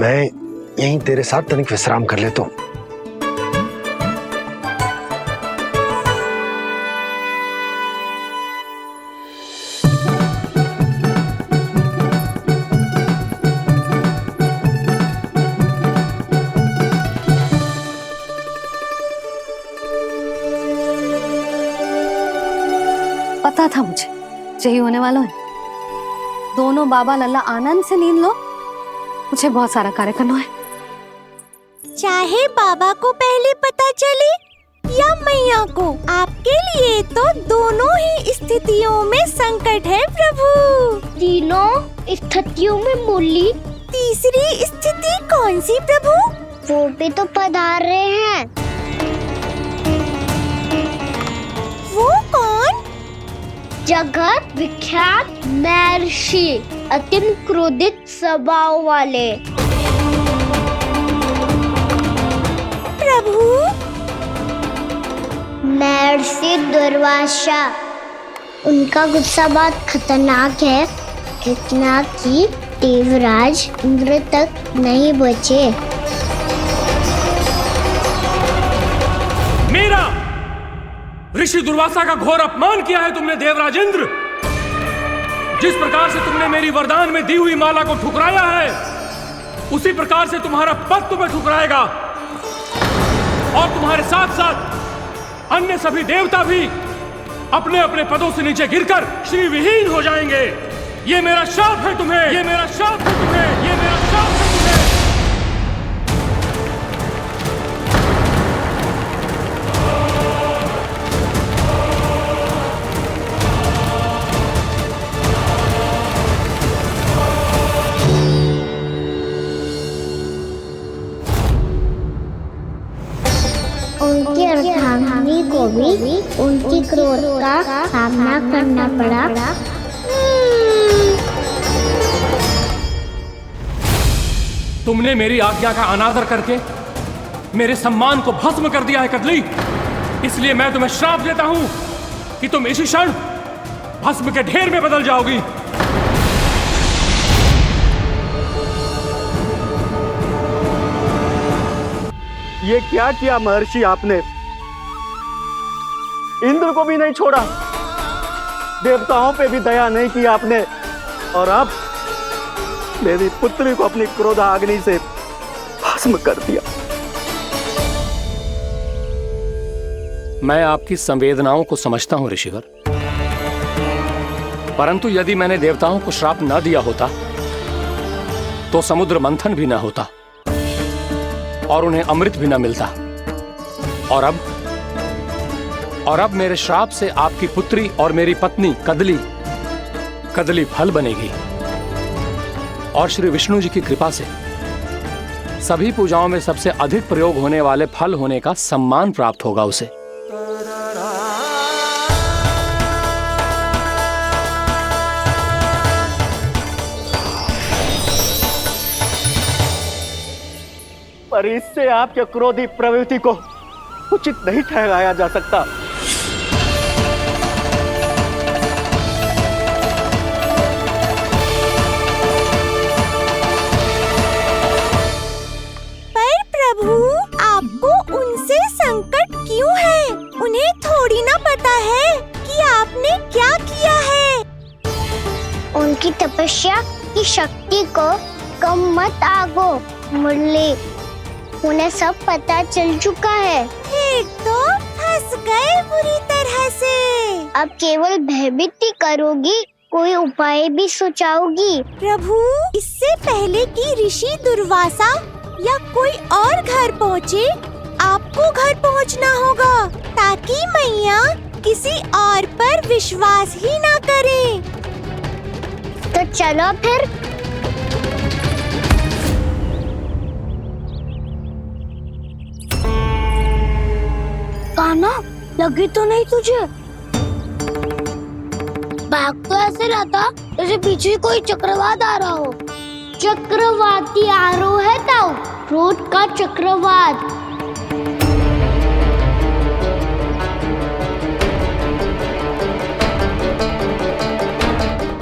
S4: मैं यहीं तेरे साथ तनिक विश्राम कर लेता हूँ।
S2: पता था मुझे यही होने वाला है। दोनों बाबा लल्ला आनंद से नींद लो, मुझे बहुत सारा कार्य करना है।
S8: चाहे बाबा को पहले पता चले या मैया को, आपके लिए तो दोनों ही स्थितियों में संकट है प्रभु।
S1: तीनों स्थितियों में बोली?
S8: तीसरी स्थिति कौन सी प्रभु?
S1: वो भी तो पधार रहे हैं।
S8: वो कौन?
S1: जगत विख्यात महर्षि, अत्यंत क्रोधित स्वभाव वाले।
S8: प्रभु?
S1: महर्षि दुर्वासा। उनका गुस्सा बहुत खतरनाक है, इतना कि देवराज इंद्र तक नहीं बचे।
S10: मेरा ऋषि दुर्वासा का घोर अपमान किया है तुमने देवराज इंद्र। जिस प्रकार से तुमने मेरी वरदान में दी हुई माला को ठुकराया है, उसी प्रकार से तुम्हारा पद तुम्हें ठुकराएगा और तुम्हारे साथ साथ अन्य सभी देवता भी अपने अपने पदों से नीचे गिरकर श्री विहीन हो जाएंगे। ये मेरा शाप है तुम्हें, ये मेरा शाप है तुम्हें, ये मेरा शाप है तुम्हें।
S1: उनकी अर्धांगिनी को भी उनकी क्रोध का सामना करना पड़ा।
S10: तुमने मेरी आज्ञा का अनादर करके मेरे सम्मान को भस्म कर दिया है कदली। इसलिए मैं तुम्हें श्राप देता हूं कि तुम इसी क्षण भस्म के ढेर में बदल जाओगी।
S12: ये क्या किया महर्षि आपने? इंद्र को भी नहीं छोड़ा, देवताओं पे भी दया नहीं की आपने, और अब मेरी पुत्री को अपनी क्रोधाग्नि से भस्म कर दिया।
S10: मैं आपकी संवेदनाओं को समझता हूं ऋषिवर, परंतु यदि मैंने देवताओं को श्राप न दिया होता तो समुद्र मंथन भी न होता और उन्हें अमृत भी न मिलता। और अब मेरे श्राप से आपकी पुत्री और मेरी पत्नी कदली फल बनेगी, और श्री विष्णु जी की कृपा से सभी पूजाओं में सबसे अधिक प्रयोग होने वाले फल होने का सम्मान प्राप्त होगा उसे।
S12: पर इससे आपके क्रोधी प्रवृत्ति को उचित नहीं ठहराया जा सकता।
S8: पर प्रभु, आपको उनसे संकट क्यों है? उन्हें थोड़ी ना पता है कि आपने क्या किया है।
S1: उनकी तपस्या की शक्ति को कम मत आगो मुरली, उन्हें सब पता चल चुका है।
S8: फिर तो फंस गए बुरी तरह से।
S1: अब केवल भयभीत ही करोगी, कोई उपाय भी सोचाओगी?
S8: प्रभु, इससे पहले कि ऋषि दुर्वासा या कोई और घर पहुँचे, आपको घर पहुँचना होगा, ताकि मैया किसी और पर विश्वास ही ना करे।
S1: तो चलो फिर। कान्हा, लगी तो नहीं तुझे? भाग तो ऐसे रहा था जैसे पीछे कोई चक्रवात आ रहा हो। चक्रवाती आरोह है ताऊ, क्रोध का चक्रवात।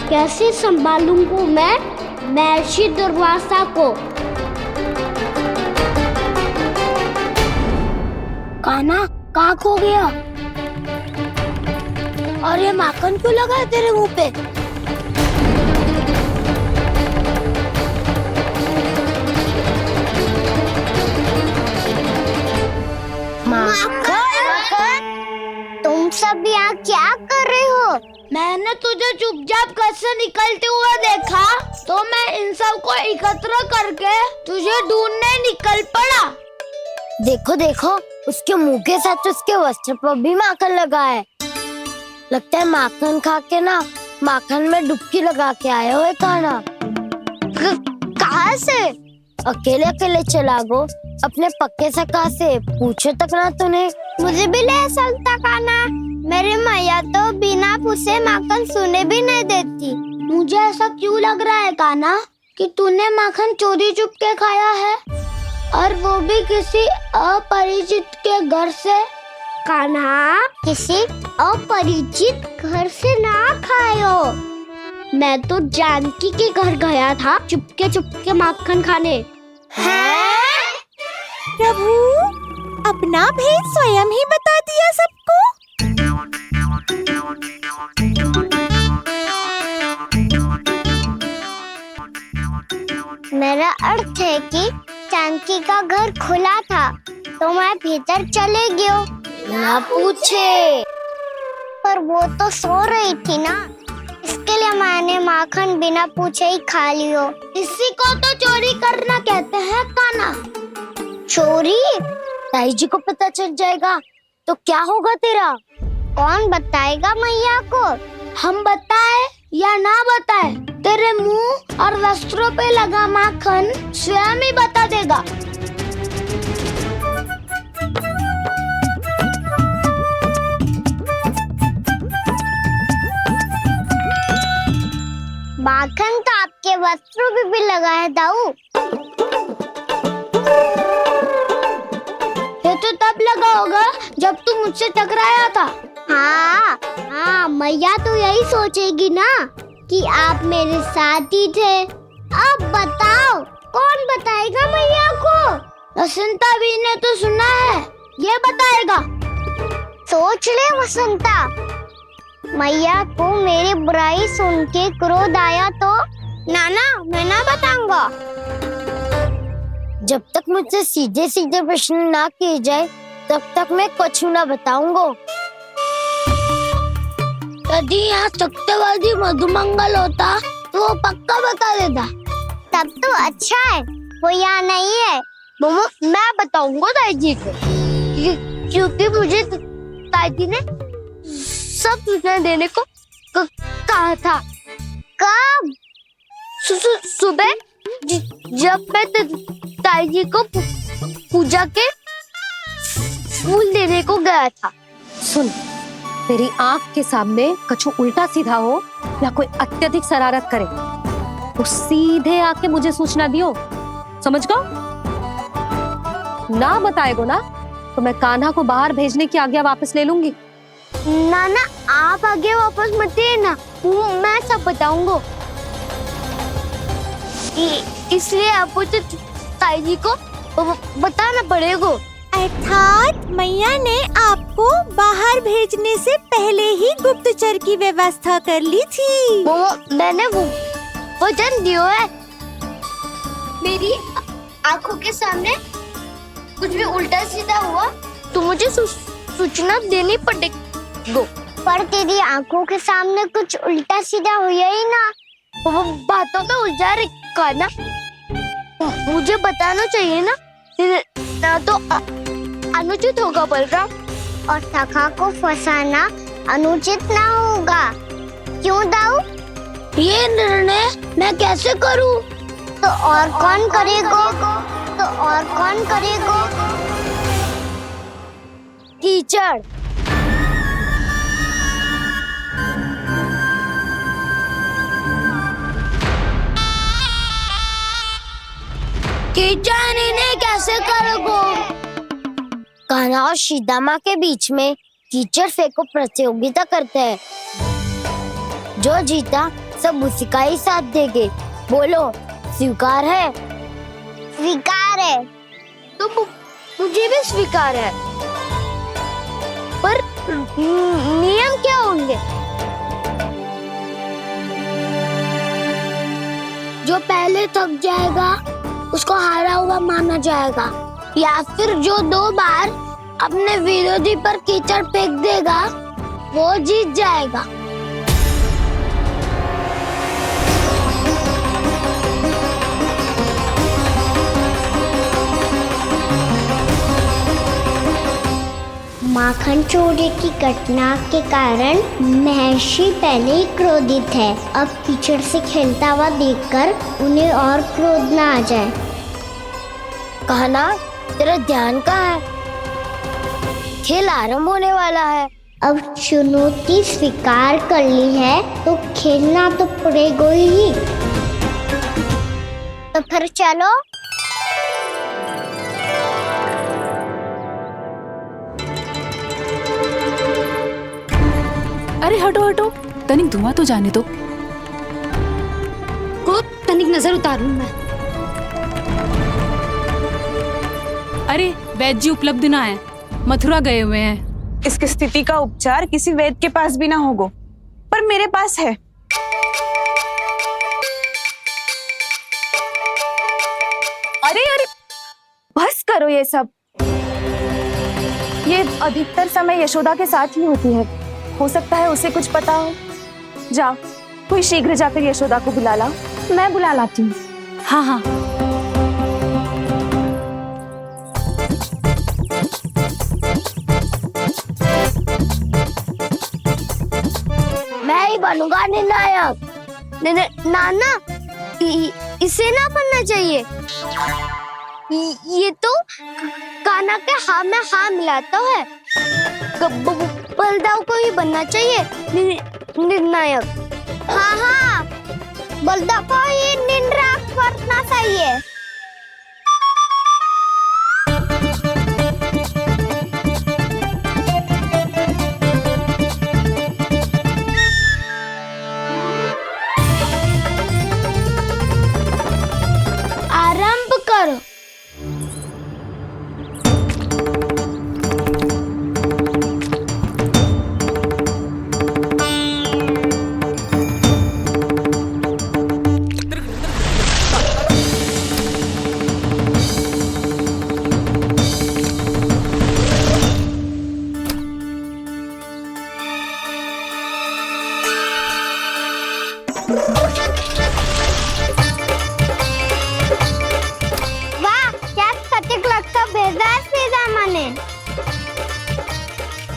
S1: कैसे संभालूंगा मैं महर्षि दुर्वासा को? कान्हा, कहाँ खो गया? और ये माखन क्यों लगा है तेरे मुंह पे? माखन, तुम सब यहाँ क्या कर रहे हो? मैंने तुझे चुपचाप घर से निकलते हुए देखा, तो मैं इन सब को एकत्र करके तुझे ढूंढने निकल पड़ा। देखो देखो, उसके मुंह के साथ उसके वस्त्र पर भी माखन लगा है। लगता है माखन खा के ना माखन में डुबकी लगा के आए हो कान्हा। कहाँ से? अकेले अकेले चला गो, अपने पक्के सखा से पूछो तक ना तूने। मुझे भी ले चलता कान्हा, मेरी मैया तो बिना पूछे माखन सुने भी नहीं देती। मुझे ऐसा क्यों लग रहा है कान्हा कि तूने माखन चोरी चुप के खाया है, और वो भी किसी अपरिचित के घर से? कान्हा, किसी अपरिचित घर से ना खायो। मैं तो जानकी के घर गया था चुपके माखन खाने।
S8: हैं? प्रभु, अपना भेद स्वयं ही बता दिया सबको।
S1: मेरा अर्थ है कि जानकी का घर खुला था तो मैं भीतर चले गयो, ना पूछे। पर वो तो सो रही थी ना, इसके लिए मैंने माखन बिना पूछे ही खा लियो। इसी को तो चोरी करना कहते हैं कान्हा। चोरी? ताई जी को पता चल जाएगा तो क्या होगा तेरा? कौन बताएगा मैया को? हम बताए या ना बताए, तेरे मुंह और वस्त्रों पे लगा माखन स्वयं ही बता देगा। लगा होगा जब तू मुझसे टकराया था। हाँ हाँ, मैया तो यही सोचेगी ना कि आप मेरे साथ ही थे। अब बताओ कौन बताएगा मैया को? वसंता भी ने तो सुना है, ये बताएगा। सोच ले वसंता, मैया को मेरी बुराई सुन के क्रोध आया तो नाना मैं ना बताऊंगा। जब तक मुझसे सीधे सीधे प्रश्न ना किए जाए तब तक मैं कुछ ना बताऊंगा। यदि यहाँ सत्यवादी मधुमंगल होता तो वो पक्का बता देता। तब तो अच्छा है वो यहाँ नहीं है। मोमो मैं बताऊंगा ताई जी को, क्योंकि मुझे ताई जी ने सब सूचना देने को कहा था। कब? सुबह जब मैं ताई जी को पूजा के फूल देने को गया था।
S2: सुन, तेरी आंख के सामने कछु उल्टा सीधा हो या कोई अत्यधिक शरारत करे तो सीधे आके मुझे सूचना दियो, समझ गो? ना बताएगो ना तो मैं कान्हा को बाहर भेजने की आज्ञा वापस ले लूंगी।
S1: नाना आप आगे वापस मत देना, मैं सब बताऊंगा। इसलिए आपको तो ताई जी को बताना पड़ेगा।
S8: अर्थात मैया ने आपको बाहर भेजने से पहले ही गुप्तचर की व्यवस्था कर ली थी।
S1: मैंने वचन दिया है। मेरी आंखों के सामने कुछ भी उल्टा सीधा हुआ तो मुझे सूचना देनी पड़ेगी। पर तेरी आंखों के सामने कुछ उल्टा सीधा हुआ ही ना, वो बातों में उलझा रखा ना, मुझे बताना चाहिए ना तो अनुचित होगा बलराम। और सखा को फंसाना अनुचित ना होगा, क्यों दाऊ? ये निर्णय मैं कैसे करूं? तो और कौन करेगा? कीचड़। कीचड़ इन्हें कैसे करोगे? कान्हा और सीता के बीच में कीचड़ फेंको प्रतियोगिता करते हैं। जो जीता सब उसी का ही साथ देंगे। बोलो स्वीकार है? स्वीकार है। तो मुझे भी स्वीकार है, पर नियम क्या होंगे? जो पहले थक जाएगा उसको हारा हुआ माना जाएगा, या फिर जो 2 बार अपने विरोधी पर कीचड़ फेंक देगा वो जीत जाएगा। माखन चोरी की घटना के कारण महर्षि पहले ही क्रोधित है। अब कीचड़ से खेलता हुआ देखकर उन्हें और क्रोध ना आ जाए। कान्हा तेरा ध्यान कहाँ है? खेल आरंभ होने वाला है। अब चुनौती स्वीकार कर ली है तो खेलना तो पड़ेगा ही। तो फिर चलो।
S13: अरे हटो हटो, तनिक धुआं तो जाने दो।
S2: तनिक नजर उतारूं मैं।
S13: अरे वैद्य जी उपलब्ध ना है, मथुरा गए हुए हैं।
S3: इसकी स्थिति का उपचार किसी वैद्य के पास भी ना होगा, पर मेरे पास है। अरे अरे बस करो ये सब। ये अधिकतर समय यशोदा के साथ ही होती है। हो सकता है उसे कुछ पता हो। जा, कोई शीघ्र जाकर यशोदा को बुला ला। मैं बुला लाती हूँ।
S13: हाँ हाँ।
S1: मैं ही बनूंगा निर्णायक। नाना इसे ना बनना चाहिए। ये तो कान्हा के हाँ में हाँ मिलाता है। बलदाऊ को ही बनना चाहिए निर्णायक। हाँ हाँ, बलदाऊ को ही निर्णायक बनना चाहिए।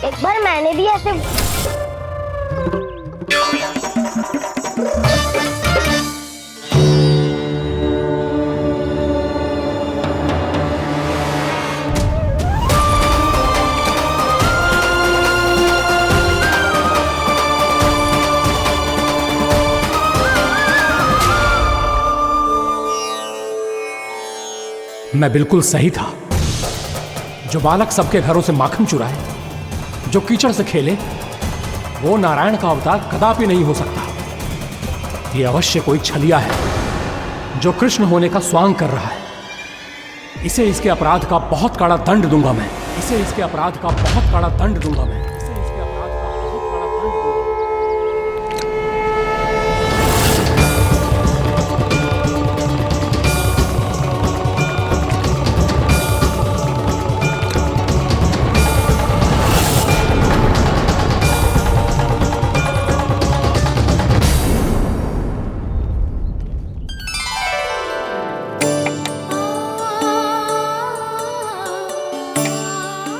S1: एक बार मैंने भी ऐसे
S10: मैं बिल्कुल सही था। जो बालक सबके घरों से माखन चुराए, जो कीचड़ से खेले, वो नारायण का अवतार कदापि नहीं हो सकता। ये अवश्य कोई छलिया है जो कृष्ण होने का स्वांग कर रहा है। इसे इसके अपराध का बहुत कड़ा दंड दूंगा मैं। इसे इसके अपराध का बहुत कड़ा दंड दूंगा मैं। इसे इसके अपराध का बहुत कड़ा दंड दूंगा।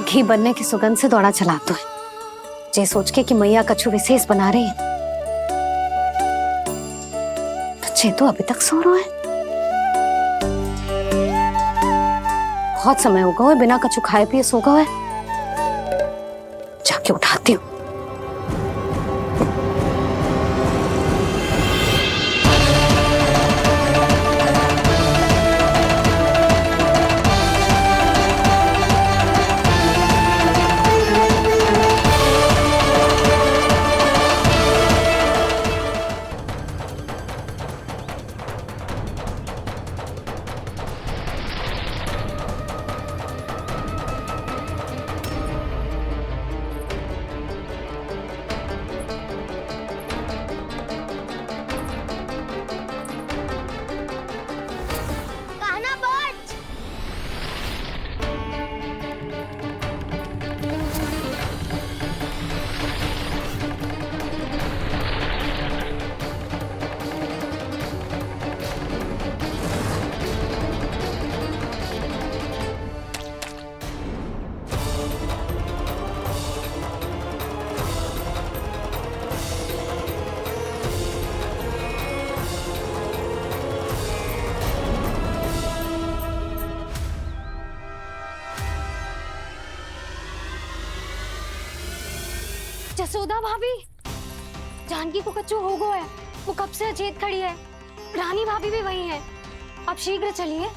S2: घी बनने की सुगंध से दौड़ा चला तो है, जे सोच के कि मैया कछु विशेष बना रही है, तो चे तो अभी तक सो रहा है। बहुत समय हो गया है, बिना कछु खाए पिए सो गया है। जाके उठाती हूँ। जसोदा भाभी, जानकी को कच्चू हो गया है। वो कब से अचेत खड़ी है। रानी भाभी भी वही है। आप शीघ्र चलिए,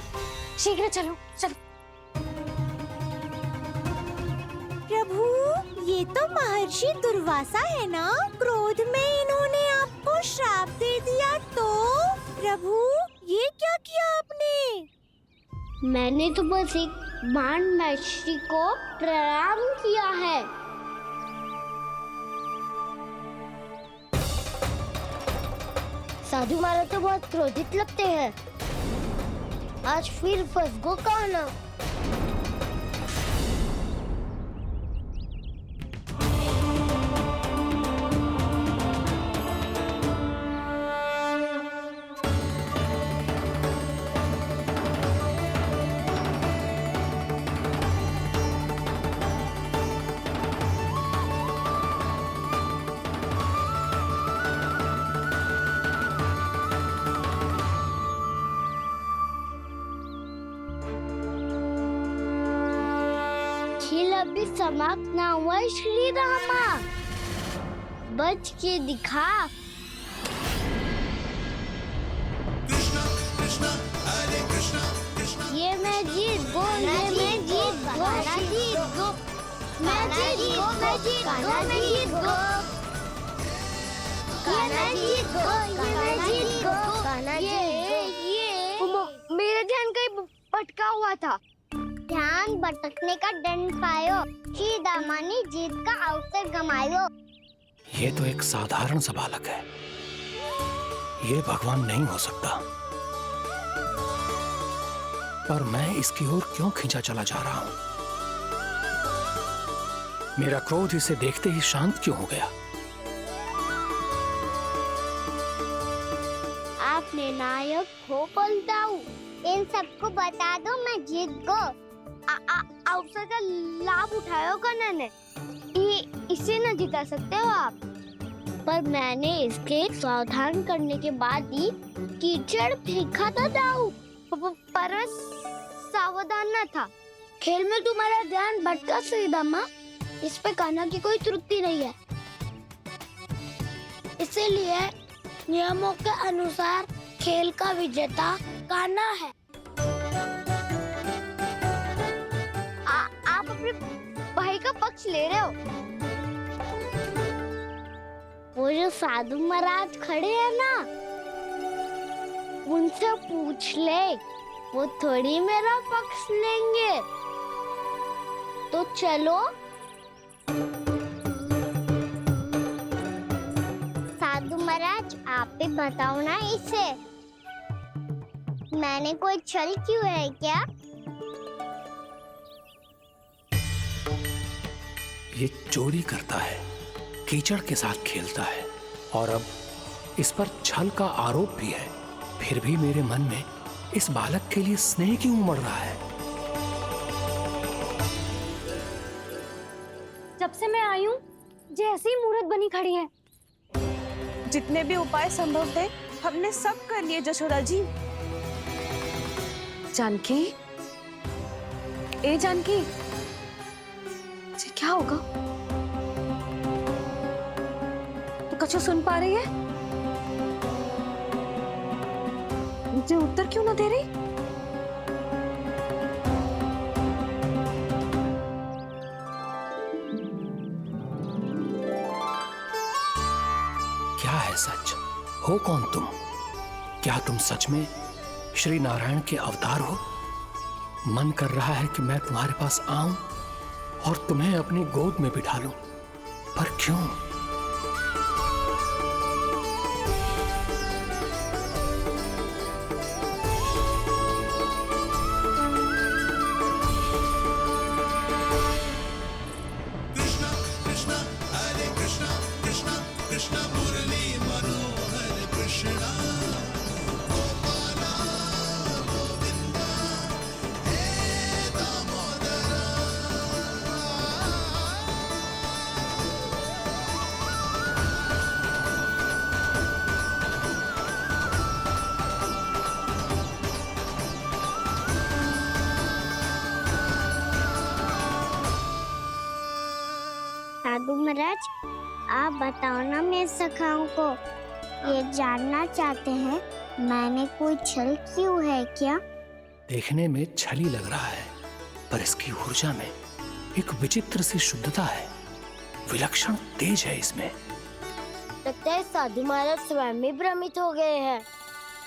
S2: शीघ्र चलो चलो।
S8: प्रभु, ये तो महर्षि दुर्वासा है ना? क्रोध में इन्होंने आपको श्राप दे दिया तो? प्रभु, ये क्या किया आपने?
S1: मैंने तो बस एक बाण महर्षि को प्रणाम किया है। साधु महाराज तो बहुत क्रोधित लगते हैं। आज फिर फंस गो कहना। खेल अभी समाप्त ना हुआ श्री रामा, बच के दिखा। ये मैं जीत गो, ये मैं जीत गो, जीत गो, मैं जीत गो, मैं जीत गो, मैं जीत गो, ये मैं जीत गो, ये मैं जीत गो, ये मेरा ध्यान कहीं भटका हुआ था। ध्यान भटकने का दंड पायो, श्री दामानी जीत का अवसर गमायो।
S10: ये तो एक साधारण सा बालक है, ये भगवान नहीं हो सकता। पर मैं इसकी ओर क्यों खींचा चला जा रहा हूं? मेरा क्रोध इसे देखते ही शांत क्यों हो गया?
S1: आपने नायक हो पलटाऊ, इन सबको बता दो मैं जीत गो। अवसर का लाभ उठायो कन्ना ने। इसे न जिता सकते हो आप। पर मैंने इसके सावधान करने के बाद ही कीचड़ फेंका था दाऊ, पर मैं सावधान न था। खेल में तुम्हारा ध्यान भटका सही दामा, इस पे कान्हा की कोई त्रुटि नहीं है। इसीलिए नियमों के अनुसार खेल का विजेता कान्हा है। आप अपने भाई का पक्ष ले रहे हो। वो जो साधु महाराज खड़े हैं ना, उनसे पूछ ले, वो थोड़ी मेरा पक्ष लेंगे। तो चलो। साधु महाराज आप भी बताओ ना इसे, मैंने कोई छल क्यों है क्या?
S10: ये चोरी करता है, कीचड़ के साथ खेलता है और अब इस पर छल का आरोप भी है। फिर भी मेरे मन में इस बालक के लिए स्नेह क्यों उमड़ रहा है?
S2: जब से मैं आई हूँ जैसी मूर्त बनी खड़ी है।
S3: जितने भी उपाय संभव थे हमने सब कर लिए जशोदा जी।
S2: जानकी, ए जानकी, जी क्या होगा? तो कछु सुन पा रही है? मुझे उत्तर क्यों ना दे रही?
S10: क्या है सच? हो कौन तुम? क्या तुम सच में श्री नारायण के अवतार हो? मन कर रहा है कि मैं तुम्हारे पास आऊं और तुम्हें अपनी गोद में बिठा लूं, पर क्यों?
S9: कृष्णा कृष्णा हरे कृष्णा कृष्णा कृष्णा मुरली मनोहर कृष्णा गोपाला गोविंदा हे दामोदरा।
S1: साधु महाराज आप बताओ ना मेरे सखाओं को, ये जानना चाहते हैं मैंने कोई छल क्यों है क्या?
S10: देखने में छली लग रहा है, पर इसकी ऊर्जा में एक विचित्र सी शुद्धता है, विलक्षण तेज है इसमें।
S1: लगता है साधु महाराज स्वयं भी भ्रमित हो गए हैं।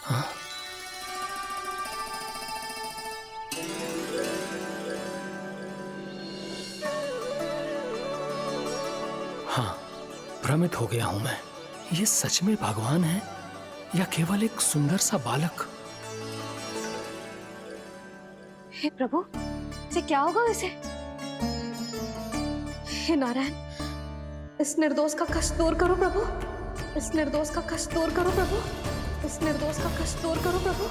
S10: हाँ? हाँ, भ्रमित हो गया हूं मैं। ये सच में भगवान है या केवल एक सुंदर सा बालक?
S2: हे प्रभु, इसे क्या होगा इसे? हे नारायण, इस निर्दोष का कष्ट दूर करो प्रभु, इस निर्दोष का कष्ट दूर करो प्रभु, इस निर्दोष का कष्ट दूर करो प्रभु।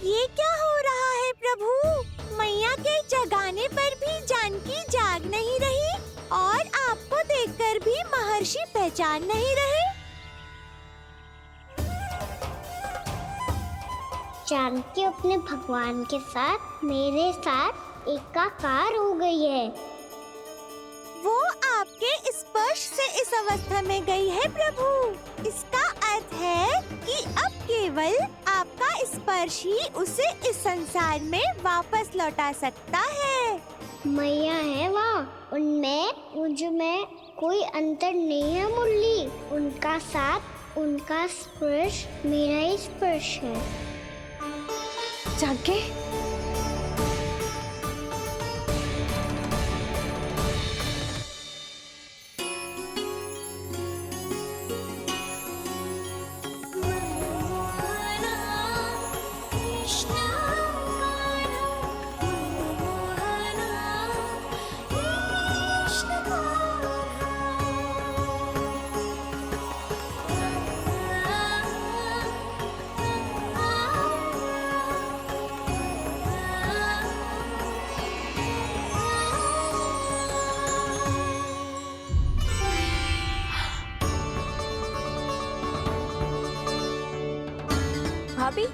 S8: ये क्या हो रहा है प्रभु? मैया के जगाने पर भी जानकी जाग नहीं रही और आपको देखकर भी महर्षि पहचान नहीं रहे।
S1: जानकी अपने भगवान के साथ मेरे साथ एकाकार हो गई है।
S8: वो आपके स्पर्श से इस अवस्था में गई है प्रभु। इसका अर्थ है कि अब केवल आपका स्पर्श ही उसे इस संसार में वापस लौटा सकता है।
S1: मैया है वहाँ, उनमें मुझ में कोई अंतर नहीं है मुरली। उनका साथ, उनका स्पर्श मेरा ही स्पर्श है।
S2: जानकी,
S3: भाभी,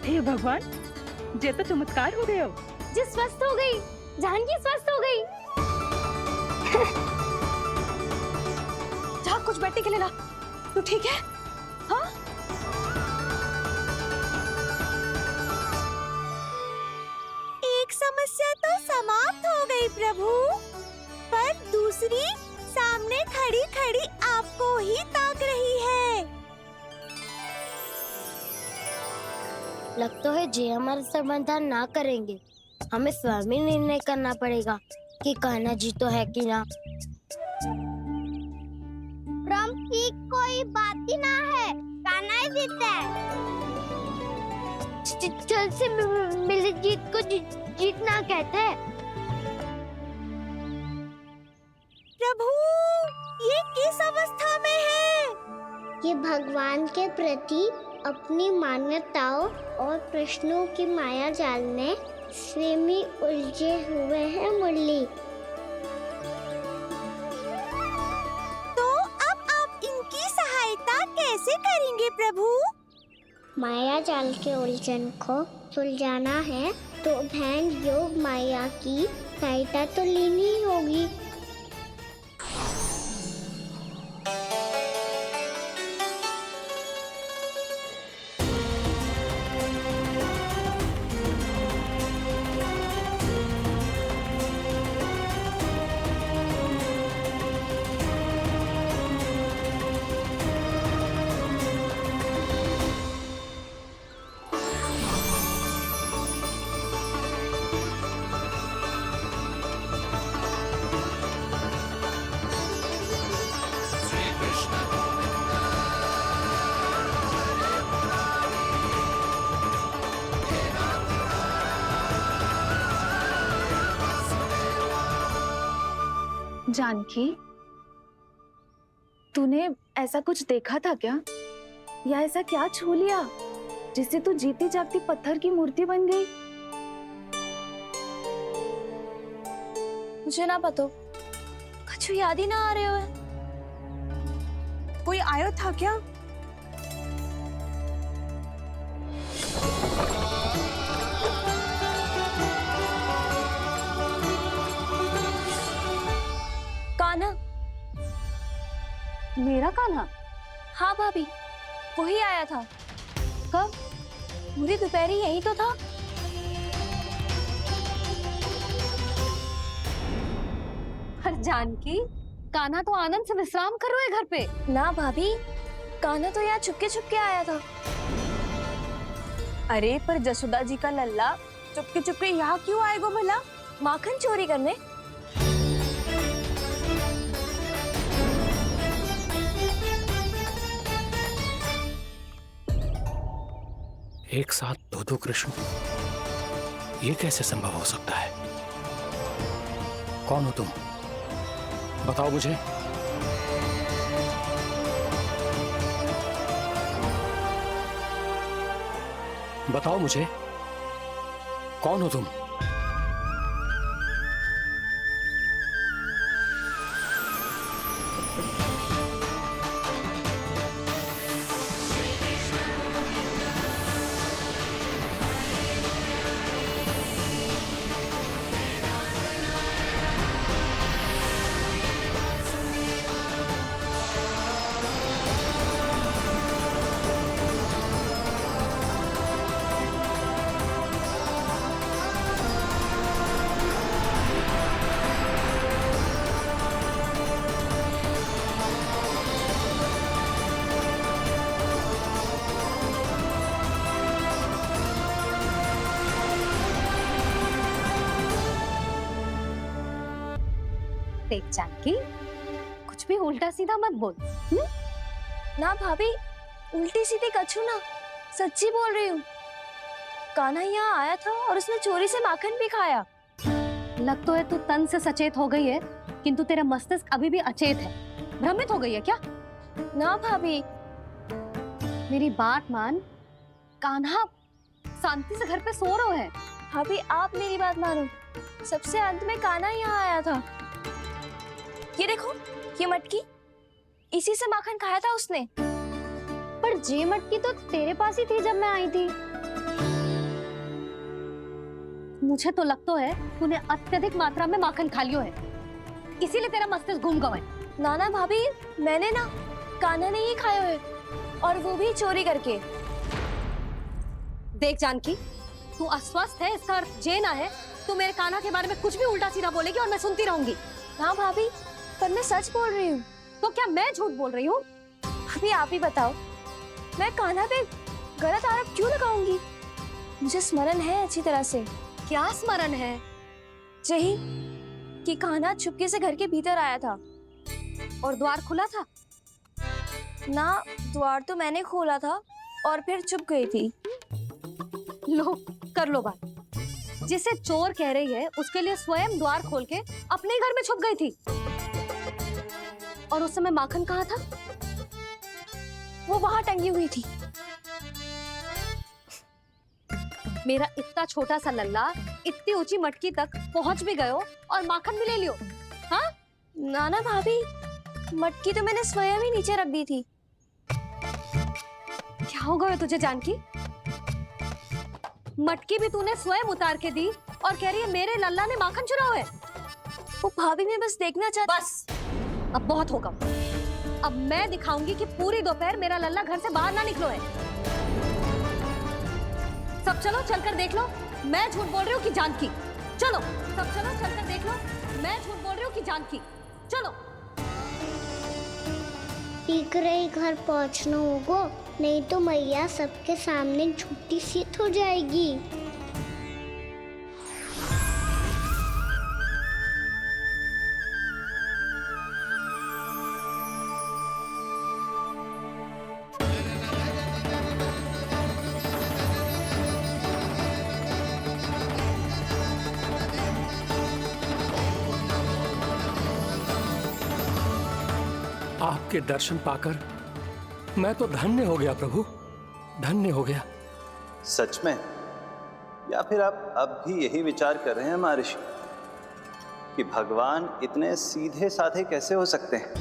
S6: हे भगवान, जे तो चमत्कार हो गए हो।
S1: जी स्वस्थ हो गई, जानकी स्वस्थ हो गई।
S2: जा कुछ बैठने के लिए ला। तू ठीक है? हाँ?
S8: एक समस्या तो समाप्त हो गई प्रभु, पर दूसरी सामने खड़ी खड़ी आपको ही ताक रही है।
S1: लगता है जे हमारा समाधान ना करेंगे। हमें स्वयं ही निर्णय करना पड़ेगा कि कान्हा जी तो है कि ना। ब्रह्म की कोई बात ही ना है, कान्हा ही जीतता है। चल से मिली जीत को जीतना कहते हैं।
S8: प्रभु, ये किस अवस्था में है?
S1: ये भगवान के प्रति अपनी मान्यताओं और प्रश्नों की माया जाल में स्वयं ही उलझे हुए हैं मुरली।
S8: तो अब आप इनकी सहायता कैसे करेंगे प्रभु?
S1: माया जाल के उलझन को सुलझाना है तो बहन योग माया की सहायता तो लेनी ही होगी।
S3: जानकी, तूने ऐसा कुछ देखा था क्या? या ऐसा क्या छू लिया जिससे तू जीती जागती पत्थर की मूर्ति बन गई? मुझे ना पता, कुछ याद ही ना आ रहे हो। कोई आयो था क्या? कान्हा।
S2: मेरा कान्हा?
S3: हाँ भाभी, वही आया था। कब? पूरी दोपहर यही तो था।
S2: हर जानकी, कान्हा तो आनंद से विश्राम कर रहे घर पे।
S3: ना भाभी, कान्हा तो यहाँ छुपके छुपके आया था। अरे पर जसोदा जी का लल्ला चुपके चुपके यहाँ क्यों आएगा भला? माखन चोरी करने?
S10: एक साथ दो कृष्ण, ये कैसे संभव हो सकता है? कौन हो तुम? बताओ मुझे। बताओ मुझे, कौन हो तुम?
S2: देख जानकी, कुछ भी उल्टा सीधा मत बोल।
S3: ना भाभी, उल्टी सीधी कछू ना, सच्ची बोल रही हूँ। कान्हा यहाँ आया था और उसने चोरी से माखन भी खाया।
S2: लग तो है तू तन से सचेत हो गई है, किंतु तेरा मस्तिष्क अभी भी अचेत है। भ्रमित हो गई है क्या?
S3: ना भाभी,
S2: मेरी बात मान। कान्हा शांति से घर पे सो रहे हैं।
S3: भाभी आप मेरी बात मानो, सबसे अंत में कान्हा यहाँ आया था। ये देखो, ये मटकी, इसी से माखन खाया था उसने।
S2: पर पर जे मटकी तो तेरे पास ही थी जब मैं आई थी। मुझे तो लगता है तूने अत्यधिक मात्रा में माखन खा लियो है, इसीलिए तेरा मस्तिष्क घूम गया है।
S3: नाना भाभी, मैंने ना कान्हा ने ही खाए हुए, और वो भी चोरी करके।
S2: देख जानकी, तू अस्वस्थ है इसका अर्थ जे ना है तू मेरे कान्हा के बारे में कुछ भी उल्टा सीधा बोलेगी और मैं सुनती रहूंगी।
S3: हाँ भाभी, पर मैं सच बोल रही हूँ।
S2: तो क्या मैं झूठ बोल रही हूँ?
S3: भाभी आप ही बताओ, मैं कान्हा पे गलत आरोप क्यों लगाऊंगी? मुझे स्मरण है अच्छी तरह से।
S2: क्या स्मरण है?
S3: यही कि कान्हा चुपके से घर के भीतर आया था।
S2: और द्वार खुला था?
S3: ना, द्वार तो मैंने खोला था और फिर चुप गई थी।
S2: लो, कर लो बात। जिसे चोर कह रही है उसके लिए स्वयं द्वार खोल के अपने घर में छुप गई थी। और उस समय माखन कहाँ था?
S3: वो वहां टंगी हुई थी।
S2: मेरा इतना छोटा सा लल्ला इतनी ऊंची मटकी तक पहुंच भी गयो और माखन भी ले लियो। हाँ
S3: नाना भाभी, मटकी तो मैंने स्वयं ही नीचे रख दी थी।
S2: क्या हो गया तुझे जानकी? मटकी भी तूने स्वयं उतार के दी और कह रही है मेरे लल्ला ने माखन चुराया है।
S3: वो भाभी मैं बस देखना चाहती।
S2: बस, अब बहुत होगा। अब मैं दिखाऊंगी कि पूरी दोपहर मेरा लल्ला घर से बाहर ना निकलो है। सब चलो चलकर देख लो मैं झूठ बोल रही हूँ कि जानकी। चलो सब चलो चलकर देख लो मैं झूठ बोल रही हूँ कि जानकी। चलो।
S1: शीघ्र ही घर पहुंचना होगा, नहीं तो मैया सबके सामने झूठी सिद्ध हो जाएगी।
S10: आपके दर्शन पाकर मैं तो धन्य हो गया प्रभु, धन्य हो गया।
S11: सच में? या फिर आप अब भी यही विचार कर रहे हैं महर्षि कि भगवान इतने सीधे साधे कैसे हो सकते हैं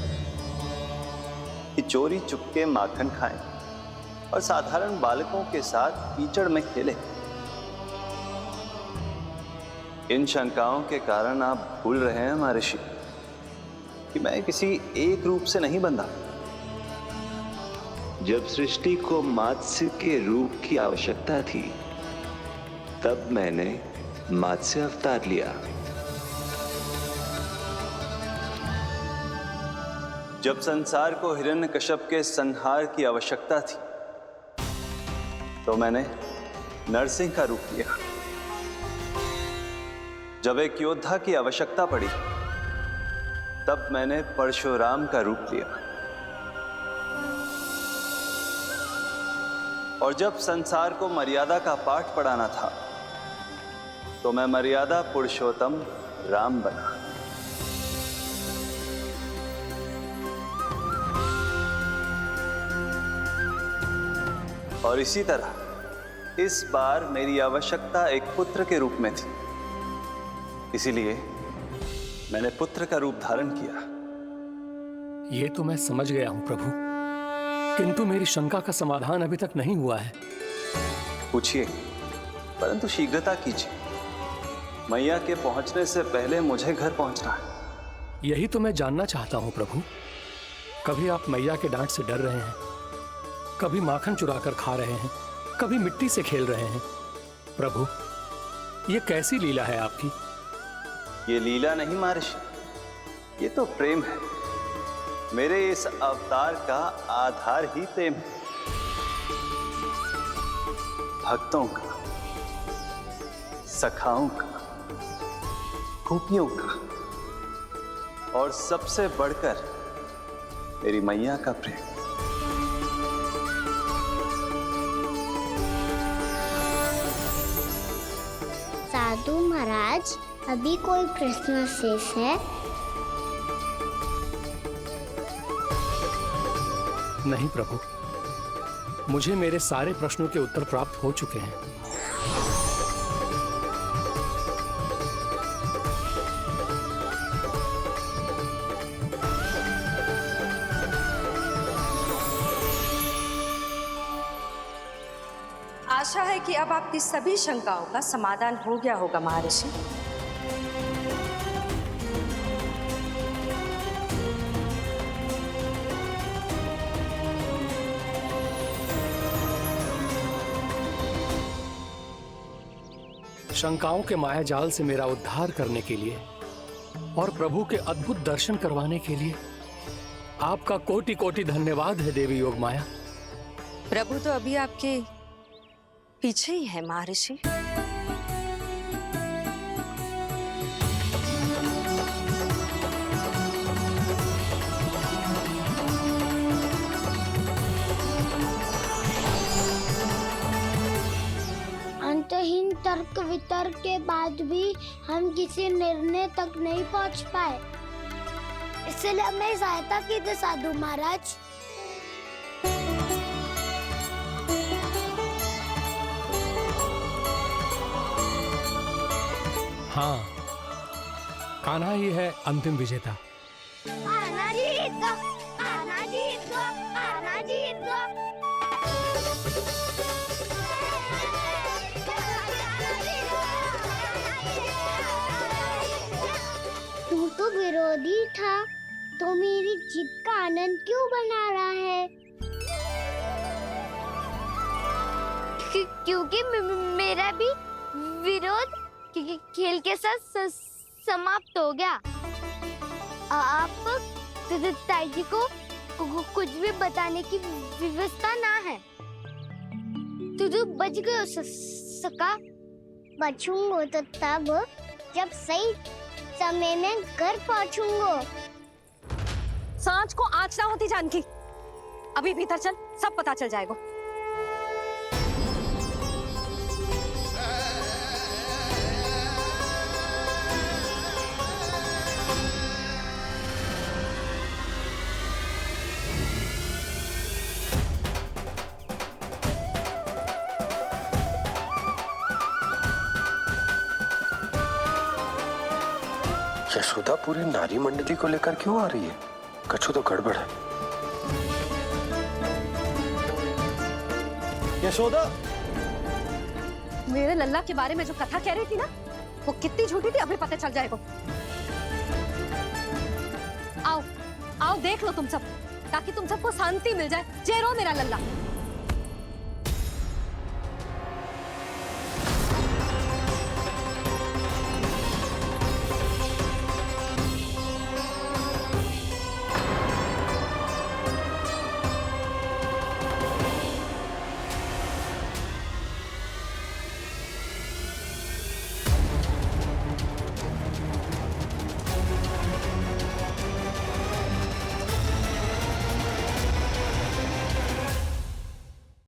S11: कि चोरी चुपके माखन खाएं और साधारण बालकों के साथ कीचड़ में खेले? इन शंकाओं के कारण आप भूल रहे हैं महर्षि कि मैं किसी एक रूप से नहीं बंधा।
S14: जब सृष्टि को मत्स्य के रूप की आवश्यकता थी तब मैंने मत्स्य अवतार लिया।
S11: जब संसार को हिरण्यकश्यप के संहार की आवश्यकता थी तो मैंने नरसिंह का रूप लिया। जब एक योद्धा की आवश्यकता पड़ी तब मैंने परशुराम का रूप लिया। और जब संसार को मर्यादा का पाठ पढ़ाना था तो मैं मर्यादा पुरुषोत्तम राम बना। और इसी तरह इस बार मेरी आवश्यकता एक पुत्र के रूप में थी, इसीलिए मैंने पुत्र का रूप धारण किया।
S10: ये तो मैं समझ गया हूं प्रभु, किंतु मेरी शंका का समाधान अभी तक नहीं हुआ है।
S11: पूछिए, परंतु शीघ्रता कीजिए। मैया के पहुंचने से पहले मुझे घर पहुंचना है।
S10: यही तो मैं जानना चाहता हूं प्रभु। कभी आप मैया के डांट से डर रहे हैं, कभी माखन चुरा कर खा रहे हैं, कभी मिट्टी से खेल रहे हैं। प्रभु, ये कैसी लीला है आपकी?
S11: ये लीला नहीं महर्षि, ये तो प्रेम है। मेरे इस अवतार का आधार ही प्रेम है। भक्तों का, सखाओं का, गोपियों का और सबसे बढ़कर मेरी मैया का प्रेम।
S1: साधु महाराज, अभी कोई प्रश्न शेष है?
S10: नहीं प्रभु, मुझे मेरे सारे प्रश्नों के उत्तर प्राप्त हो चुके हैं।
S15: आशा है कि अब आपकी सभी शंकाओं का समाधान हो गया होगा महर्षि।
S10: शंकाओं के मायाजाल से मेरा उद्धार करने के लिए और प्रभु के अद्भुत दर्शन करवाने के लिए आपका कोटि कोटि धन्यवाद है देवी योगमाया।
S15: प्रभु तो अभी आपके पीछे ही है महर्षि।
S1: अंतहीन तर्क वितर्क के बाद भी हम किसी निर्णय तक नहीं पहुंच पाए, इसलिए हमें सहायता कीजिए साधु महाराज।
S10: हाँ, कान्हा ही है अंतिम विजेता।
S1: कान्हा जीत गो, कान्हा जीत गो, कान्हा जीत गो। तू तो विरोधी था, तो मेरी जीत का आनंद क्यों बना रहा है? क्योंकि मेरा भी विरोध खेल के साथ समाप्त हो गया। आप ताई जी को कुछ भी बताने की व्यवस्था ना है। तू बच गयो सका। बचूंगो तो तब जब सही समय में घर पहुंचूंगो।
S2: सांच को आँच ना होती जानकी। अभी भीतर चल, सब पता चल जाएगा।
S7: यशोदा पूरी नारी मंडली को लेकर क्यों आ रही है? कछु तो गड़बड़ है।
S12: यशोदा,
S2: मेरे लल्ला के बारे में जो कथा कह रही थी ना, वो कितनी झूठी थी अभी पता चल जाएगा। आओ आओ देख लो तुम सब, ताकि तुम सबको शांति मिल जाए। जे रो मेरा लल्ला।